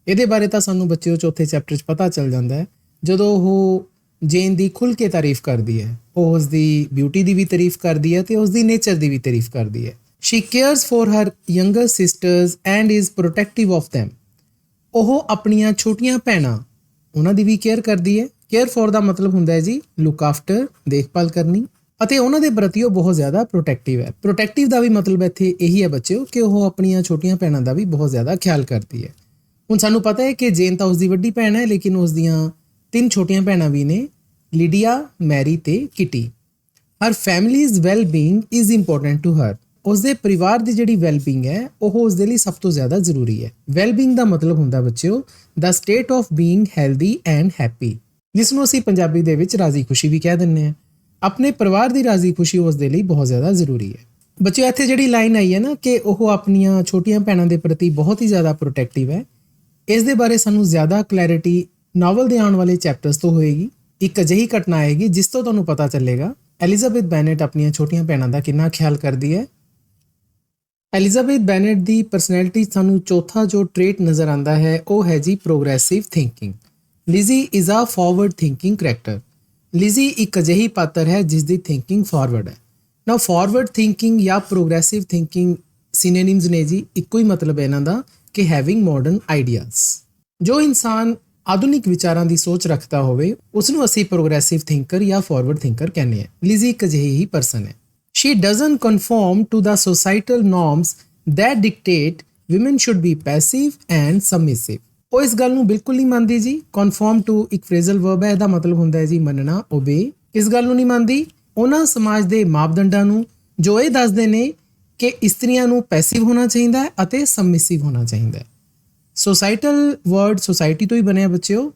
ਇਹਦੇ ਬਾਰੇ ਤਾਂ ਸਾਨੂੰ ਬੱਚਿਓ ਚੌਥੇ ਚੈਪਟਰ 'ਚ ਪਤਾ ਚੱਲ ਜਾਂਦਾ ਹੈ, ਜਦੋਂ ਉਹ ਜੇਨ ਦੀ ਖੁੱਲ੍ਹ ਕੇ ਤਾਰੀਫ ਕਰਦੀ ਹੈ। ਉਹ ਉਸ ਦੀ ਬਿਊਟੀ ਦੀ ਵੀ ਤਾਰੀਫ ਕਰਦੀ ਹੈ ਤੇ ਉਸ ਦੀ ਨੇਚਰ ਦੀ ਵੀ ਤਾਰੀਫ ਕਰਦੀ ਹੈ। She cares for her younger sisters and is protective of them। ਉਹ ਆਪਣੀਆਂ ਛੋਟੀਆਂ ਭੈਣਾਂ ਉਹਨਾਂ ਦੀ ਵੀ ਕੇਅਰ ਕਰਦੀ ਹੈ। ਕੇਅਰ ਫॉर ਦਾ ਮਤਲਬ ਹੁੰਦਾ ਹੈ ਜੀ ਲੁੱਕ ਆਫਟਰ, ਦੇਖਭਾਲ ਕਰਨੀ, ਅਤੇ ਉਹਨਾਂ ਦੇ ਪ੍ਰਤੀ ਉਹ ਬਹੁਤ ਜ਼ਿਆਦਾ ਪ੍ਰੋਟੈਕਟਿਵ ਹੈ। ਪ੍ਰੋਟੈਕਟਿਵ ਦਾ ਵੀ ਮਤਲਬ ਇੱਥੇ ਇਹੀ ਹੈ ਬੱਚਿਓ ਕਿ ਉਹ ਆਪਣੀਆਂ ਛੋਟੀਆਂ ਭੈਣਾਂ ਦਾ ਵੀ ਬਹੁਤ ਜ਼ਿਆਦਾ ਖਿਆਲ ਕਰਦੀ ਹੈ। ਹੁਣ ਸਾਨੂੰ ਪਤਾ ਹੈ ਕਿ ਜੇਨ ਤਾਂ ਉਸਦੀ ਵੱਡੀ ਭੈਣ ਹੈ, ਲੇਕਿਨ ਉਸ ਦੀਆਂ 3 ਛੋਟੀਆਂ ਭੈਣਾਂ ਵੀ ਨੇ, ਲੀਡੀਆ, ਮੈਰੀ ਤੇ Kitty. Her family's well-being is important to her. ਉਸਦੇ ਪਰਿਵਾਰ ਦੀ ਜਿਹੜੀ ਵੈਲ-ਬੀਇੰਗ ਹੈ ਉਹ ਉਸਦੇ ਲਈ ਸਭ ਤੋਂ ਜ਼ਿਆਦਾ ਜ਼ਰੂਰੀ ਹੈ। ਵੈਲ-ਬੀਇੰਗ ਦਾ ਮਤਲਬ ਹੁੰਦਾ ਬੱਚਿਓ the state of being healthy and happy, ਜਿਸ ਨੂੰ ਅਸੀਂ ਪੰਜਾਬੀ ਦੇ ਵਿੱਚ ਰਾਜ਼ੀ ਖੁਸ਼ੀ ਵੀ ਕਹਿ ਦਿੰਦੇ ਹਾਂ। ਆਪਣੇ ਪਰਿਵਾਰ ਦੀ ਰਾਜ਼ੀ ਖੁਸ਼ੀ ਉਸਦੇ ਲਈ ਬਹੁਤ ਜ਼ਿਆਦਾ ਜ਼ਰੂਰੀ ਹੈ। ਬੱਚਿਓ ਇੱਥੇ ਜਿਹੜੀ ਲਾਈਨ ਆਈ ਹੈ ਨਾ ਕਿ ਉਹ ਆਪਣੀਆਂ ਛੋਟੀਆਂ ਭੈਣਾਂ ਦੇ ਪ੍ਰਤੀ ਬਹੁਤ ਹੀ ਜ਼ਿਆਦਾ ਪ੍ਰੋਟੈਕਟਿਵ ਹੈ, ਇਸ ਦੇ ਬਾਰੇ ਸਾਨੂੰ ਜ਼ਿਆਦਾ ਕਲੈਰਿਟੀ ਨਾਵਲ ਦੇ ਆਉਣ ਵਾਲੇ ਚੈਪਟਰਸ ਤੋਂ ਹੋਏਗੀ। ਇੱਕ ਅਜਿਹੀ ਘਟਨਾ ਆਏਗੀ ਜਿਸ ਤੋਂ ਤੁਹਾਨੂੰ ਪਤਾ ਚੱਲੇਗਾ ਐਲਿਜ਼ਾਬੈਥ ਬੈਨੇਟ ਆਪਣੀਆਂ ਛੋਟੀਆਂ ਭੈਣਾਂ ਦਾ ਕਿੰਨਾ ਖਿਆਲ ਕਰਦੀ ਹੈ। ਐਲਿਜ਼ਾਬੈਥ ਬੈਨੇਟ ਦੀ ਪਰਸਨੈਲਿਟੀ ਸਾਨੂੰ ਚੌਥਾ ਜੋ ਟ੍ਰੇਟ ਨਜ਼ਰ ਆਉਂਦਾ ਹੈ ਉਹ ਹੈ ਜੀ progressive thinking. Lizzy is a forward thinking character. Lizzy ਇੱਕ ਅਜਿਹੀ ਪਾਤਰ ਹੈ ਜਿਸ ਦੀ ਥਿੰਕਿੰਗ ਫਾਰਵਰਡ ਹੈ। ਨਾਓ ਫਾਰਵਰਡ ਥਿੰਕਿੰਗ ਜਾਂ ਪ੍ਰੋਗਰੈਸਿਵ ਥਿੰਕਿੰਗ ਸਿਨੋਨਿਮਸ ਨੇ ਜੀ, ਇੱਕੋ ਹੀ ਮਤਲਬ ਹੈ ਇਹਨਾਂ ਦਾ ਕਿ ਹੈਵਿੰਗ ਮਾਡਰਨ ਆਈਡੀਆਜ਼। ਜੋ ਇਨਸਾਨ ਆਧੁਨਿਕ ਵਿਚਾਰਾਂ ਦੀ ਸੋਚ ਰੱਖਦਾ ਹੋਵੇ ਉਸ ਨੂੰ ਅਸੀਂ ਪ੍ਰੋਗਰੈਸਿਵ ਥਿੰਕਰ ਜਾਂ ਫਾਰਵਰਡ ਥਿੰਕਰ ਕਹਿੰਦੇ ਹਾਂ। ਲਿਜ਼ੀ ਇੱਕ ਅਜਿਹੀ ਹੀ ਪਰਸਨ ਹੈ। She doesn't conform to the societal norms that dictate women should be passive and submissive. ਉਹ ਇਸ ਗੱਲ ਨੂੰ ਬਿਲਕੁਲ ਨਹੀਂ ਮੰਨਦੀ ਜੀ। conform to ਇੱਕ ਫਰੇਜ਼ਲ ਵਰਬ ਹੈ, ਇਹਦਾ ਮਤਲਬ ਹੁੰਦਾ ਹੈ ਜੀ ਮੰਨਣਾ, obey। ਇਸ ਗੱਲ ਨੂੰ ਨਹੀਂ ਮੰਨਦੀ ਉਹਨਾਂ ਸਮਾਜ ਦੇ ਮਾਪਦੰਡਾਂ ਨੂੰ ਜੋ ਇਹ ਦੱਸਦੇ ਨੇ ਕਿ ਇਸਤਰੀਆਂ ਨੂੰ ਪੈਸਿਵ ਹੋਣਾ ਚਾਹੀਦਾ ਹੈ ਅਤੇ ਸਬਮਿਸਿਵ ਹੋਣਾ ਚਾਹੀਦਾ ਹੈ। ਸੋਸਾਈਟਲ ਵਰਡ ਸੋਸਾਇਟੀ ਤੋਂ ਹੀ ਬਣਿਆ ਬੱਚਿਓ,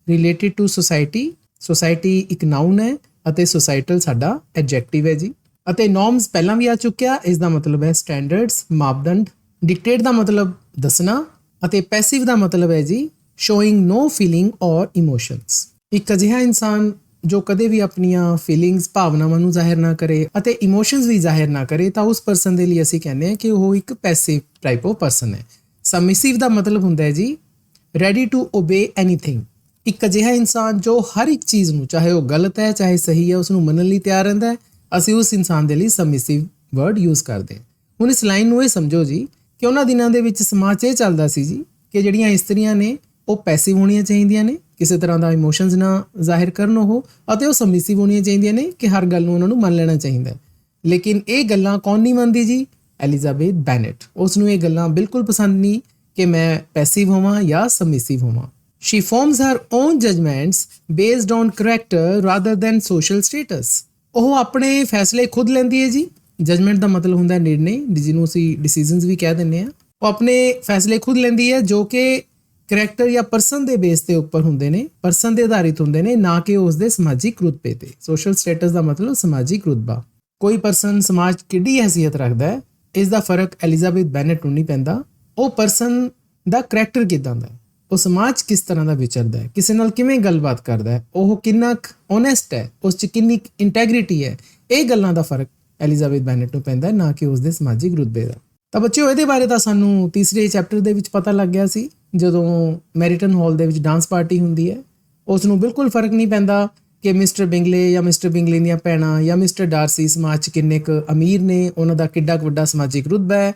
ਰਿਲੇਟਡ ਟੂ ਸੋਸਾਇਟੀ। ਸੋਸਾਇਟੀ ਇੱਕ ਨਾਊਨ ਹੈ ਅਤੇ ਸੋਸਾਈਟਲ ਸਾਡਾ ਐਡਜੈਕਟਿਵ ਹੈ ਜੀ। ਅਤੇ ਨੋਰਮਸ ਪਹਿਲਾਂ ਵੀ ਆ ਚੁੱਕਿਆ, ਇਸ ਦਾ ਮਤਲਬ ਹੈ ਸਟੈਂਡਰਡਸ, ਮਾਪਦੰਡ। ਡਿਕਟੇਟ ਦਾ ਮਤਲਬ ਦੱਸਣਾ ਅਤੇ ਪੈਸਿਵ ਦਾ ਮਤਲਬ ਹੈ ਜੀ ਸ਼ੋਇੰਗ ਨੋ ਫੀਲਿੰਗ ਔਰ ਇਮੋਸ਼ਨਸ। ਇੱਕ ਅਜਿਹਾ ਇਨਸਾਨ ਜੋ ਕਦੇ ਵੀ ਆਪਣੀਆਂ ਫੀਲਿੰਗਸ, ਭਾਵਨਾਵਾਂ ਨੂੰ ਜ਼ਾਹਿਰ ਨਾ ਕਰੇ ਅਤੇ ਇਮੋਸ਼ਨਸ ਵੀ ਜ਼ਾਹਿਰ ਨਾ ਕਰੇ, ਤਾਂ ਉਸ ਪਰਸਨ ਦੇ ਲਈ ਅਸੀਂ ਕਹਿੰਦੇ ਹਾਂ ਕਿ ਉਹ ਇੱਕ ਪੈਸਿਵ ਟਾਈਪ ਆਫ ਪਰਸਨ ਹੈ। ਸਬਮਿਸਿਵ ਦਾ ਮਤਲਬ ਹੁੰਦਾ ਹੈ ਜੀ ਰੈਡੀ ਟੂ ਓਬੇ ਐਨੀਥਿੰਗ। ਇੱਕ ਅਜਿਹਾ ਇਨਸਾਨ ਜੋ ਹਰ ਇੱਕ ਚੀਜ਼ ਨੂੰ, ਚਾਹੇ ਉਹ ਗਲਤ ਹੈ ਚਾਹੇ ਸਹੀ ਹੈ, ਉਸ ਨੂੰ ਮੰਨਣ ਲਈ ਤਿਆਰ ਰਹਿੰਦਾ ਹੈ। ਅਸੀਂ ਉਸ ਇਨਸਾਨ ਦੇ ਲਈ ਸਬਮਿਸਿਵ ਵਰਡ ਯੂਜ਼ ਕਰਦੇ ਹਾਂ। ਹੁਣ ਇਸ ਲਾਈਨ ਨੂੰ ਇਹ ਸਮਝੋ ਜੀ ਕਿ ਉਹਨਾਂ ਦਿਨਾਂ ਦੇ ਵਿੱਚ ਸਮਾਜ 'ਚ ਇਹ ਚੱਲਦਾ ਸੀ ਜੀ ਕਿ ਜਿਹੜੀਆਂ ਇਸਤਰੀਆਂ ਨੇ ਉਹ ਪੈਸਿਵ ਹੋਣੀਆਂ ਚਾਹੀਦੀਆਂ ਨੇ, ਕਿਸੇ ਤਰ੍ਹਾਂ ਦਾ ਇਮੋਸ਼ਨਸ ਨਾ ਜ਼ਾਹਿਰ ਕਰਨ ਉਹ, ਅਤੇ ਉਹ ਸਬਮਿਸਿਵ ਹੋਣੀਆਂ ਚਾਹੀਦੀਆਂ ਨੇ ਕਿ ਹਰ ਗੱਲ ਨੂੰ ਉਹਨਾਂ ਨੂੰ ਮੰਨ ਲੈਣਾ ਚਾਹੀਦਾ ਹੈ। ਲੇਕਿਨ ਇਹ ਗੱਲਾਂ ਕੌਣ ਨਹੀਂ ਮੰਨਦੀ ਜੀ? ਐਲਿਜ਼ਾਬੈਥ ਬੈਨੇਟ। ਉਸ ਨੂੰ ਇਹ ਗੱਲਾਂ ਬਿਲਕੁਲ ਪਸੰਦ ਨਹੀਂ ਕਿ ਮੈਂ ਪੈਸਿਵ ਹੋਵਾਂ ਜਾਂ ਸਬਮਿਸਿਵ ਹੋਵਾਂ। She forms her own judgments based on character rather than social status. ਉਹ ਆਪਣੇ ਫੈਸਲੇ ਖੁਦ ਲੈਂਦੀ ਹੈ ਜੀ। ਜਜਮੈਂਟ ਦਾ ਮਤਲਬ ਹੁੰਦਾ ਨਿਰਣੇ, ਜਿਹਨੂੰ ਅਸੀਂ ਡਿਸੀਜਨਸ ਵੀ ਕਹਿ ਦਿੰਦੇ ਹਾਂ। ਉਹ ਆਪਣੇ ਫੈਸਲੇ ਖੁਦ ਲੈਂਦੀ ਹੈ ਜੋ ਕਿ ਕਰੈਕਟਰ ਜਾਂ ਪਰਸਨ ਦੇ ਬੇਸ ਦੇ ਉੱਪਰ ਹੁੰਦੇ ਨੇ, ਪਰਸਨ ਦੇ ਆਧਾਰਿਤ ਹੁੰਦੇ ਨੇ, ਨਾ ਕਿ ਉਸ ਦੇ ਸਮਾਜਿਕ ਰੁਤਬੇ ਤੇ। ਸੋਸ਼ਲ ਸਟੇਟਸ ਦਾ ਮਤਲਬ ਸਮਾਜਿਕ ਰੁਤਬਾ। ਕੋਈ ਪਰਸਨ ਸਮਾਜ ਕਿੱਡੀ ਹੈਸੀਅਤ ਰੱਖਦਾ ਹੈ, ਇਸ ਦਾ ਫਰਕ ਐਲਿਜ਼ਾਬੈਥ ਬੈਨੇਟ ਨੂੰ ਨਹੀਂ ਪੈਂਦਾ। ਉਹ ਪਰਸਨ ਦਾ ਕਰੈਕਟਰ ਕਿੱਦਾਂ ਦਾ ਹੈ, ਉਹ ਸਮਾਜ ਕਿਸ ਤਰ੍ਹਾਂ ਦਾ ਵਿਚਰਦਾ ਹੈ, ਕਿਸੇ ਨਾਲ ਕਿਵੇਂ ਗੱਲਬਾਤ ਕਰਦਾ ਹੈ, ਉਹ ਕਿੰਨਾ ਓਨੈਸਟ ਹੈ, ਉਸ 'ਚ ਕਿੰਨੀ ਇੰਟੈਗ੍ਰਿਟੀ ਹੈ, ਇਹ ਗੱਲਾਂ ਦਾ ਫਰਕ ਐਲਿਜ਼ਾਬੈਥ ਬੈਨੇਟ ਨੂੰ ਪੈਂਦਾ, ਨਾ ਕਿ ਉਸ ਦੇ ਸਮਾਜਿਕ ਰੁਤਬੇ ਦਾ। ਤਾਂ ਬੱਚਿਓ ਇਹਦੇ ਬਾਰੇ ਤਾਂ ਸਾਨੂੰ ਤੀਸਰੇ ਚੈਪਟਰ ਦੇ ਵਿੱਚ ਪਤਾ ਲੱਗ ਗਿਆ ਸੀ, ਜਦੋਂ ਮੈਰੀਟਨ ਹਾਲ ਦੇ ਵਿੱਚ ਡਾਂਸ ਪਾਰਟੀ ਹੁੰਦੀ ਹੈ। ਉਸ ਨੂੰ ਬਿਲਕੁਲ ਫਰਕ ਨਹੀਂ ਪੈਂਦਾ ਕਿ ਮਿਸਟਰ ਬਿੰਗਲੇ ਜਾਂ ਮਿਸਟਰ ਬਿੰਗਲੇ ਦੀਆਂ ਭੈਣਾਂ ਜਾਂ ਮਿਸਟਰ ਡਾਰਸੀ ਸਮਾਜ 'ਚ ਕਿੰਨੇ ਕੁ ਅਮੀਰ ਨੇ, ਉਹਨਾਂ ਦਾ ਕਿੱਡਾ ਕੁ ਵੱਡਾ ਸਮਾਜਿਕ ਰੁਤਬਾ ਹੈ।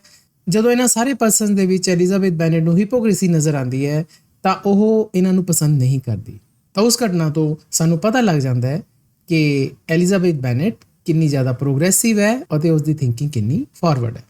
ਜਦੋਂ ਇਹਨਾਂ ਸਾਰੇ ਪਰਸਨ ਦੇ ਵਿੱਚ ਐਲਿਜ਼ਾਬੈਥ ਬੈਨੇਟ ਨੂੰ ਹਿਪੋਕ੍ਰੇਸੀ ਨਜ਼ਰ ਆਉਂਦੀ ਹੈ ਤਾਂ ਉਹ ਇਹਨਾਂ ਨੂੰ ਪਸੰਦ ਨਹੀਂ ਕਰਦੀ। ਤਾਂ ਉਸ ਘਟਨਾ ਤੋਂ ਸਾਨੂੰ ਪਤਾ ਲੱਗ ਜਾਂਦਾ ਹੈ ਕਿ ਐਲਿਜ਼ਾਬੈਥ ਬੈਨੇਟ ਕਿੰਨੀ ਜ਼ਿਆਦਾ ਪ੍ਰੋਗਰੈਸਿਵ ਹੈ ਅਤੇ ਉਸ ਦੀ ਥਿੰਕਿੰਗ ਕਿੰਨੀ ਫਾਰਵਰਡ ਹੈ।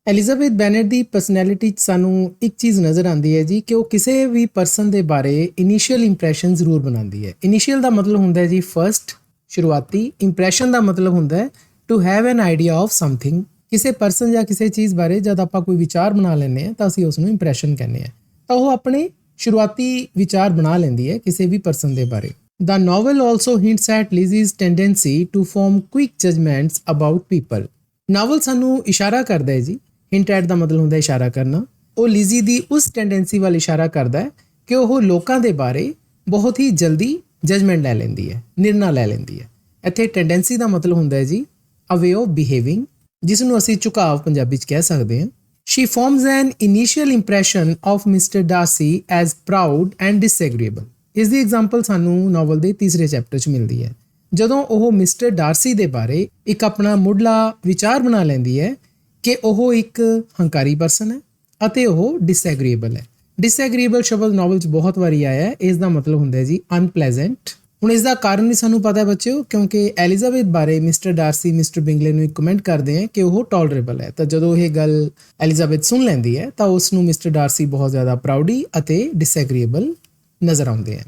ਐਲਿਜ਼ਾਬੈਥ ਬੈਨੇਟ ਦੀ ਪਰਸਨੈਲਿਟੀ 'ਚ ਸਾਨੂੰ ਇੱਕ ਚੀਜ਼ ਨਜ਼ਰ ਆਉਂਦੀ ਹੈ ਜੀ ਕਿ ਉਹ ਕਿਸੇ ਵੀ ਪਰਸਨ ਦੇ ਬਾਰੇ ਇਨੀਸ਼ੀਅਲ ਇੰਪ੍ਰੈਸ਼ਨ ਜ਼ਰੂਰ ਬਣਾਉਂਦੀ ਹੈ। ਇਨੀਸ਼ੀਅਲ ਦਾ ਮਤਲਬ ਹੁੰਦਾ ਹੈ ਜੀ ਫਰਸਟ, ਸ਼ੁਰੂਆਤੀ। ਇੰਪ੍ਰੈਸ਼ਨ ਦਾ ਮਤਲਬ ਹੁੰਦਾ ਹੈ to have an idea of something. ਕਿਸੇ ਪਰਸਨ ਜਾਂ ਕਿਸੇ ਚੀਜ਼ ਬਾਰੇ ਜਦ ਆਪਾਂ ਕੋਈ ਵਿਚਾਰ ਬਣਾ ਲੈਂਦੇ ਹਾਂ ਤਾਂ ਅਸੀਂ ਉਸ ਨੂੰ ਇੰਪ੍ਰੈਸ਼ਨ ਕਹਿੰਦੇ ਹਾਂ। ਤਾਂ ਉਹ ਆਪਣੇ ਸ਼ੁਰੂਆਤੀ ਵਿਚਾਰ ਬਣਾ ਲੈਂਦੀ ਹੈ ਕਿਸੇ ਵੀ ਪਰਸਨ ਦੇ ਬਾਰੇ। The novel also hints at Lizzie's tendency to form quick judgments about people. Novel ਸਾਨੂੰ ਇਸ਼ਾਰਾ ਕਰਦਾ ਹੈ ਜੀ, ਹਿੰਟ ਐਟ ਦਾ ਮਤਲਬ ਹੁੰਦਾ ਇਸ਼ਾਰਾ ਕਰਨਾ। ਉਹ ਲਿਜ਼ੀ ਦੀ ਉਸ ਟੈਂਡੈਂਸੀ ਵੱਲ ਇਸ਼ਾਰਾ ਕਰਦਾ ਹੈ ਕਿ ਉਹ ਲੋਕਾਂ ਦੇ ਬਾਰੇ ਬਹੁਤ ਹੀ ਜਲਦੀ ਜਜਮੈਂਟ ਲੈ ਲੈਂਦੀ ਹੈ, ਨਿਰਣਾ ਲੈ ਲੈਂਦੀ ਹੈ। ਇੱਥੇ ਟੈਂਡੈਂਸੀ ਦਾ ਮਤਲਬ ਹੁੰਦਾ ਹੈ ਜੀ a way of behaving, ਜਿਸ ਨੂੰ ਅਸੀਂ ਝੁਕਾਵ ਪੰਜਾਬੀ 'ਚ ਕਹਿ ਸਕਦੇ ਹਾਂ। She forms an initial impression of Mr. Darcy as proud and disagreeable. ਇਸ ਦੀ ਐਗਜ਼ਾਮਪਲ ਸਾਨੂੰ ਨਾਵਲ ਦੇ ਤੀਸਰੇ ਚੈਪਟਰ 'ਚ ਮਿਲਦੀ ਹੈ, ਜਦੋਂ ਉਹ ਮਿਸਟਰ ਡਾਰਸੀ ਦੇ ਬਾਰੇ ਇੱਕ ਆਪਣਾ ਮੁੱਢਲਾ ਵਿਚਾਰ ਬਣਾ ਲੈਂਦੀ ਹੈ ਕਿ ਉਹ ਇੱਕ ਹੰਕਾਰੀ ਪਰਸਨ ਹੈ ਅਤੇ ਉਹ ਡਿਸਐਗਰੀਏਬਲ ਹੈ। ਡਿਸਐਗਰੀਏਬਲ ਸ਼ਬਦ ਨਾਵਲ 'ਚ ਬਹੁਤ ਵਾਰੀ ਆਇਆ ਹੈ। ਇਸ ਦਾ ਮਤਲਬ ਹੁੰਦਾ ਹੈ ਜੀ ਅਨਪਲੇਜ਼ੈਂਟ। ਹੁਣ ਇਸ ਦਾ ਕਾਰਨ ਵੀ ਸਾਨੂੰ ਪਤਾ ਹੈ ਬੱਚਿਓ, ਕਿਉਂਕਿ ਐਲਿਜ਼ਾਬੈਥ ਬਾਰੇ ਮਿਸਟਰ ਡਾਰਸੀ ਮਿਸਟਰ ਬਿੰਗਲੇ ਨੂੰ ਇੱਕ ਕਮੈਂਟ ਕਰਦੇ ਹੈ ਕਿ ਉਹ ਟੋਲਰੇਬਲ ਹੈ। ਤਾਂ ਜਦੋਂ ਇਹ ਗੱਲ ਐਲਿਜ਼ਾਬੈਥ ਸੁਣ ਲੈਂਦੀ ਹੈ ਤਾਂ ਉਸ ਨੂੰ ਮਿਸਟਰ ਡਾਰਸੀ ਬਹੁਤ ਜ਼ਿਆਦਾ ਪ੍ਰਾਊਡੀ ਅਤੇ ਡਿਸਐਗਰੀਏਬਲ ਨਜ਼ਰ ਆਉਂਦੇ ਹੈ।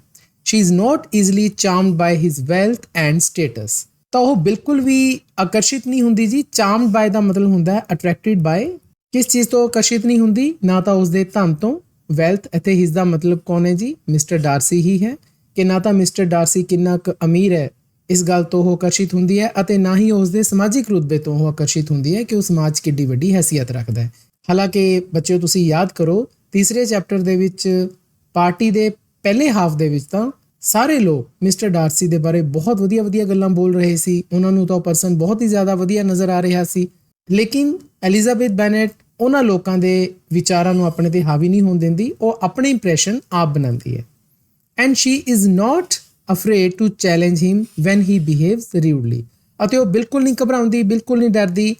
She is not easily charmed by his wealth and status. ਤਾਂ ਉਹ ਬਿਲਕੁਲ ਵੀ ਆਕਰਸ਼ਿਤ ਨਹੀਂ ਹੁੰਦੀ ਜੀ। charmed by ਦਾ ਮਤਲਬ ਹੁੰਦਾ ਹੈ attracted by। ਕਿਸ ਚੀਜ਼ ਤੋਂ ਆਕਰਸ਼ਿਤ ਨਹੀਂ ਹੁੰਦੀ? ਨਾ ਤਾਂ ਉਸਦੇ ਧਨ ਤੋਂ, wealth, ਅਤੇ his ਦਾ ਮਤਲਬ ਕੌਣ ਹੈ ਜੀ? ਮਿਸਟਰ ਡਾਰਸੀ ਹੀ ਹੈ। ਕਿ ਨਾ ਤਾਂ ਮਿਸਟਰ ਡਾਰਸੀ ਕਿੰਨਾ ਕੁ ਅਮੀਰ ਹੈ ਇਸ ਗੱਲ ਤੋਂ ਉਹ ਆਕਰਸ਼ਿਤ ਹੁੰਦੀ ਹੈ, ਅਤੇ ਨਾ ਹੀ ਉਸਦੇ ਸਮਾਜਿਕ ਰੁਤਬੇ ਤੋਂ ਉਹ ਆਕਰਸ਼ਿਤ ਹੁੰਦੀ ਹੈ ਕਿ ਉਹ ਸਮਾਜ 'ਚ ਕਿੱਡੀ ਵੱਡੀ ਹੈਸੀਅਤ ਰੱਖਦਾ ਹੈ। ਹਾਲਾਂਕਿ ਬੱਚਿਓ ਤੁਸੀਂ ਯਾਦ ਕਰੋ, ਤੀਸਰੇ ਚੈਪਟਰ ਦੇ ਵਿੱਚ ਪਾਰਟੀ ਦੇ ਪਹਿਲੇ ਹਾਫ ਦੇ ਵਿੱਚ ਤਾਂ ਸਾਰੇ ਲੋਕ ਮਿਸਟਰ ਡਾਰਸੀ ਦੇ ਬਾਰੇ ਬਹੁਤ ਵਧੀਆ ਗੱਲਾਂ ਬੋਲ ਰਹੇ ਸੀ। ਉਹਨਾਂ ਨੂੰ ਤਾਂ ਉਹ ਪਰਸਨ ਬਹੁਤ ਹੀ ਜ਼ਿਆਦਾ ਵਧੀਆ ਨਜ਼ਰ ਆ ਰਿਹਾ ਸੀ। ਲੇਕਿਨ ਐਲਿਜ਼ਾਬੈਥ ਬੈਨੇਟ ਉਹਨਾਂ ਲੋਕਾਂ ਦੇ ਵਿਚਾਰਾਂ ਨੂੰ ਆਪਣੇ ਤੇ ਹਾਵੀ ਨਹੀਂ ਹੋਣ ਦਿੰਦੀ। ਉਹ ਆਪਣੇ ਇੰਪ੍ਰੈਸ਼ਨ ਆਪ ਬਣਾਉਂਦੀ ਹੈ। And she is not afraid to challenge him when he behaves rudely. ਅਤੇ ਉਹ ਬਿਲਕੁਲ ਨਹੀਂ ਘਬਰਾਉਂਦੀ, ਬਿਲਕੁਲ ਨਹੀਂ ਡਰਦੀ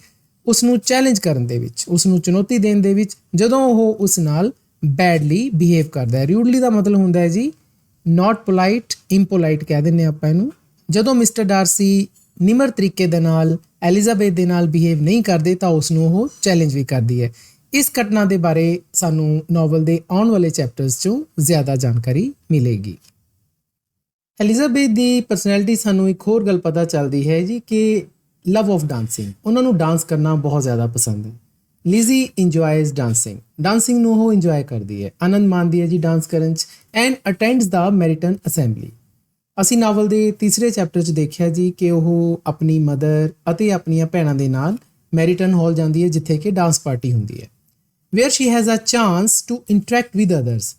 ਉਸ ਨੂੰ ਚੈਲੰਜ ਕਰਨ ਦੇ ਵਿੱਚ, ਉਸ ਨੂੰ ਚੁਣੌਤੀ ਦੇਣ ਦੇ ਵਿੱਚ, ਜਦੋਂ ਉਹ ਉਸ ਨਾਲ ਬੈਡਲੀ ਬਿਹੇਵ ਕਰਦਾ ਹੈ। ਰਿਊਡਲੀ ਦਾ ਮਤਲਬ ਹੁੰਦਾ ਹੈ ਜੀ ਨਾਟ ਪੋਲਾਈਟ, ਇੰਪੋਲਾਈਟ ਕਹਿ ਦਿੰਦੇ ਆਪਾਂ ਇਹਨੂੰ। ਜਦੋਂ ਮਿਸਟਰ ਡਾਰਸੀ ਨਿਮਰ ਤਰੀਕੇ ਦੇ ਨਾਲ ਐਲਿਜ਼ਾਬੈਥ ਦੇ ਨਾਲ ਬਿਹੇਵ ਨਹੀਂ ਕਰਦੇ ਤਾਂ ਉਸ ਨੂੰ ਉਹ ਚੈਲੰਜ ਵੀ ਕਰਦੀ ਹੈ। ਇਸ ਘਟਨਾ ਦੇ ਬਾਰੇ ਸਾਨੂੰ ਨਾਵਲ ਦੇ ਆਉਣ ਵਾਲੇ ਚੈਪਟਰਸ 'ਚੋਂ ਜ਼ਿਆਦਾ ਜਾਣਕਾਰੀ ਮਿਲੇਗੀ। ਐਲਿਜ਼ਾਬੈਥ ਦੀ ਪਰਸਨੈਲਿਟੀ ਸਾਨੂੰ ਇੱਕ ਹੋਰ ਗੱਲ ਪਤਾ ਚੱਲਦੀ ਹੈ ਜੀ ਕਿ ਲਵ ਆਫ ਡਾਂਸਿੰਗ। ਉਹਨਾਂ ਨੂੰ ਡਾਂਸ ਕਰਨਾ ਬਹੁਤ ਜ਼ਿਆਦਾ ਪਸੰਦ ਹੈ। ਲਿਜ਼ੀ ਇੰਜੋਇਜ਼ ਡਾਂਸਿੰਗ। ਡਾਂਸਿੰਗ ਨੂੰ ਉਹ ਇੰਜੋਏ ਕਰਦੀ ਹੈ, ਆਨੰਦ ਮਾਣਦੀ ਹੈ ਜੀ ਡਾਂਸ ਕਰਨ 'ਚ। And attends the Meryton assembly. ਅਸੀਂ ਨਾਵਲ ਦੇ ਤੀਸਰੇ ਚੈਪਟਰ 'ਚ ਦੇਖਿਆ ਜੀ ਕਿ ਉਹ ਆਪਣੀ ਮਦਰ ਅਤੇ ਆਪਣੀਆਂ ਭੈਣਾਂ ਦੇ ਨਾਲ ਮੈਰੀਟਨ ਹਾਲ ਜਾਂਦੀ ਹੈ, ਜਿੱਥੇ ਕਿ ਡਾਂਸ ਪਾਰਟੀ ਹੁੰਦੀ ਹੈ। Where she has a chance to interact with others.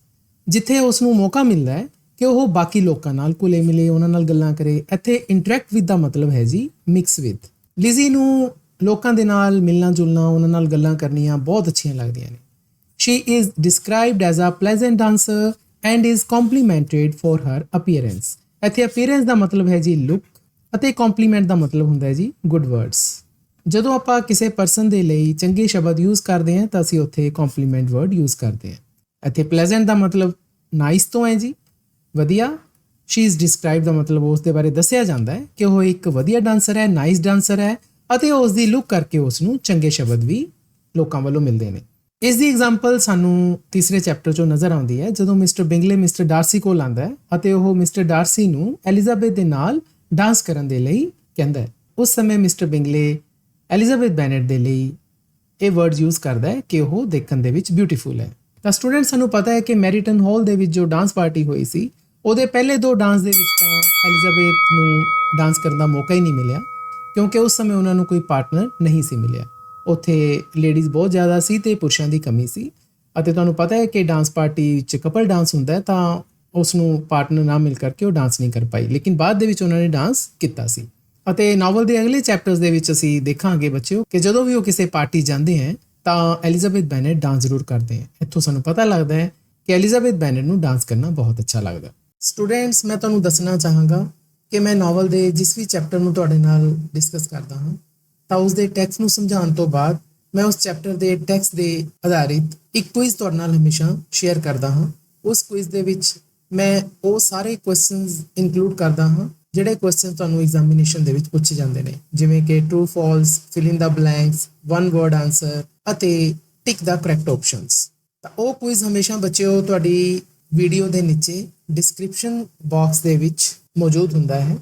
ਜਿੱਥੇ ਉਸ ਨੂੰ ਮੌਕਾ ਮਿਲਦਾ ਹੈ ਕਿ ਉਹ ਬਾਕੀ ਲੋਕਾਂ ਨਾਲ ਘੁਲੇ ਮਿਲੇ, ਉਹਨਾਂ ਨਾਲ ਗੱਲਾਂ ਕਰੇ। ਇੱਥੇ ਇੰਟਰੈਕਟ ਵਿਦ ਦਾ ਮਤਲਬ ਹੈ ਜੀ ਮਿਕਸ ਵਿਦ। ਲਿਜ਼ੀ ਨੂੰ ਲੋਕਾਂ ਦੇ ਨਾਲ ਮਿਲਣਾ ਜੁਲਣਾ, ਉਹਨਾਂ ਨਾਲ ਗੱਲਾਂ ਕਰਨੀਆਂ ਬਹੁਤ ਅੱਛੀਆਂ ਲੱਗਦੀਆਂ ਨੇ। She is described as a pleasant dancer and is complimented for her appearance. ਇੱਥੇ ਅਪੀਅਰੈਂਸ ਦਾ ਮਤਲਬ ਹੈ ਜੀ ਲੁੱਕ, ਅਤੇ ਕੰਪਲੀਮੈਂਟ ਦਾ ਮਤਲਬ ਹੁੰਦਾ ਹੈ ਜੀ ਗੁੱਡ ਵਰਡਸ। ਜਦੋਂ ਆਪਾਂ ਕਿਸੇ ਪਰਸਨ ਦੇ ਲਈ ਚੰਗੇ ਸ਼ਬਦ ਯੂਜ਼ ਕਰਦੇ ਹਾਂ ਤਾਂ ਅਸੀਂ ਉੱਥੇ ਕੰਪਲੀਮੈਂਟ ਵਰਡ ਯੂਜ਼ ਕਰਦੇ ਹਾਂ। ਇੱਥੇ ਪਲੇਜ਼ੈਂਟ ਦਾ ਮਤਲਬ ਨਾਈਸ ਤੋਂ ਹੈ ਜੀ, ਵਧੀਆ। ਸ਼ੀ ਇਜ਼ ਡਿਸਕ੍ਰਾਈਬ ਦਾ ਮਤਲਬ ਉਸ ਦੇ ਬਾਰੇ ਦੱਸਿਆ ਜਾਂਦਾ ਹੈ ਕਿ ਉਹ ਇੱਕ ਵਧੀਆ ਡਾਂਸਰ ਹੈ, ਨਾਈਸ ਡਾਂਸਰ ਹੈ, ਅਤੇ ਉਸ ਦੀ ਲੁੱਕ ਕਰਕੇ ਉਸ ਨੂੰ ਚੰਗੇ ਸ਼ਬਦ ਵੀ ਲੋਕਾਂ ਵੱਲੋਂ ਮਿਲਦੇ ਨੇ। ਇਸ ਦੀ ਐਗਜ਼ਾਮਪਲ ਸਾਨੂੰ ਤੀਸਰੇ ਚੈਪਟਰ 'ਚੋਂ ਨਜ਼ਰ ਆਉਂਦੀ ਹੈ, ਜਦੋਂ ਮਿਸਟਰ ਬਿੰਗਲੇ ਮਿਸਟਰ ਡਾਰਸੀ ਕੋਲ ਆਉਂਦਾ ਹੈ ਅਤੇ ਉਹ ਮਿਸਟਰ ਡਾਰਸੀ ਨੂੰ ਐਲਿਜ਼ਾਬੈਥ ਦੇ ਨਾਲ ਡਾਂਸ ਕਰਨ ਦੇ ਲਈ ਕਹਿੰਦਾ ਹੈ। ਉਸ ਸਮੇਂ ਮਿਸਟਰ ਬਿੰਗਲੇ ਐਲਿਜ਼ਾਬੈਥ ਬੈਨੇਟ ਦੇ ਲਈ ਇਹ ਵਰਡਸ ਯੂਜ਼ ਕਰਦਾ ਹੈ ਕਿ ਉਹ ਦੇਖਣ ਦੇ ਵਿੱਚ ਬਿਊਟੀਫੁਲ ਹੈ। ਤਾਂ ਸਟੂਡੈਂਟ, ਸਾਨੂੰ ਪਤਾ ਹੈ ਕਿ ਮੈਰੀਟਨ ਹਾਲ ਦੇ ਵਿੱਚ ਜੋ ਡਾਂਸ ਪਾਰਟੀ ਹੋਈ ਸੀ, ਉਹਦੇ ਪਹਿਲੇ 2 ਡਾਂਸ ਦੇ ਵਿੱਚ ਤਾਂ ਐਲਿਜ਼ਾਬੈਥ ਨੂੰ ਡਾਂਸ ਕਰਨ ਦਾ ਮੌਕਾ ਹੀ ਨਹੀਂ ਮਿਲਿਆ, ਕਿਉਂਕਿ ਉਸ ਸਮੇਂ ਉਹਨਾਂ ਨੂੰ ਕੋਈ ਪਾਰਟਨਰ ਨਹੀਂ ਸੀ ਮਿਲਿਆ। ਉੱਥੇ ਲੇਡੀਜ਼ ਬਹੁਤ ਜ਼ਿਆਦਾ ਸੀ ਅਤੇ ਪੁਰਸ਼ਾਂ ਦੀ ਕਮੀ ਸੀ। ਅਤੇ ਤੁਹਾਨੂੰ ਪਤਾ ਹੈ ਕਿ ਡਾਂਸ ਪਾਰਟੀ 'ਚ ਕਪਲ ਡਾਂਸ ਹੁੰਦਾ ਹੈ, ਤਾਂ ਉਸ ਨੂੰ ਪਾਰਟਨਰ ਨਾ ਮਿਲ ਕਰਕੇ ਉਹ ਡਾਂਸ ਨਹੀਂ ਕਰ ਪਾਈ। ਲੇਕਿਨ ਬਾਅਦ ਦੇ ਵਿੱਚ ਉਹਨਾਂ ਨੇ ਡਾਂਸ ਕੀਤਾ ਸੀ। ਅਤੇ ਨਾਵਲ ਦੇ ਅਗਲੇ ਚੈਪਟਰਸ ਦੇ ਵਿੱਚ ਅਸੀਂ ਦੇਖਾਂਗੇ ਬੱਚਿਓ ਕਿ ਜਦੋਂ ਵੀ ਉਹ ਕਿਸੇ ਪਾਰਟੀ ਜਾਂਦੇ ਹੈ ਤਾਂ ਐਲਿਜ਼ਾਬੈਥ ਬੈਨੇਟ ਡਾਂਸ ਜ਼ਰੂਰ ਕਰਦੇ ਹੈ। ਇੱਥੋਂ ਸਾਨੂੰ ਪਤਾ ਲੱਗਦਾ ਹੈ ਕਿ ਐਲਿਜ਼ਾਬੈਥ ਬੈਨੇਟ ਨੂੰ ਡਾਂਸ ਕਰਨਾ ਬਹੁਤ ਅੱਛਾ ਲੱਗਦਾ। ਸਟੂਡੈਂਟਸ, ਮੈਂ ਤੁਹਾਨੂੰ ਦੱਸਣਾ ਚਾਹਾਂਗਾ ਕਿ ਮੈਂ ਨਾਵਲ ਦੇ ਜਿਸ ਵੀ ਚੈਪਟਰ ਨੂੰ ਤੁਹਾਡੇ ਨਾਲ ਡਿਸਕਸ ਕਰਦਾ ਹਾਂ ਤਾਂ ਉਸ ਦੇ ਟੈਕਸਟ ਨੂੰ ਸਮਝਾਉਣ ਤੋਂ ਬਾਅਦ ਮੈਂ ਉਸ ਚੈਪਟਰ ਦੇ ਟੈਕਸਟ ਦੇ ਆਧਾਰਿਤ ਇੱਕ ਕੁਇਜ਼ ਤੁਹਾਡੇ ਨਾਲ ਹਮੇਸ਼ਾ ਸ਼ੇਅਰ ਕਰਦਾ ਹਾਂ। ਉਸ ਕੁਇਜ਼ ਦੇ ਵਿੱਚ ਮੈਂ ਉਹ ਸਾਰੇ ਕੁਐਸਚਨਸ ਇਨਕਲੂਡ ਕਰਦਾ ਹਾਂ ਜਿਹੜੇ ਕੁਐਸਚਨ ਤੁਹਾਨੂੰ ਐਗਜ਼ਾਮੀਨੇਸ਼ਨ ਦੇ ਵਿੱਚ ਪੁੱਛੇ ਜਾਂਦੇ ਨੇ, ਜਿਵੇਂ ਕਿ ਟਰੂ ਫਾਲਸ, ਫਿਲ ਇਨ ਦਾ ਬਲੈਂਕਸ, ਵਨ ਵਰਡ ਆਨਸਰ ਅਤੇ ਟਿਕ ਦਾ ਕਰੈਕਟ ਆਪਸ਼ਨਸ। ਤਾਂ ਉਹ ਕੁਇਜ਼ ਹਮੇਸ਼ਾ ਬੱਚਿਓ ਤੁਹਾਡੀ ਵੀਡੀਓ ਦੇ ਨੀਚੇ ਡਿਸਕ੍ਰਿਪਸ਼ਨ ਬਾਕਸ ਦੇ ਵਿੱਚ ਮੌਜੂਦ ਹੁੰਦਾ ਹੈ।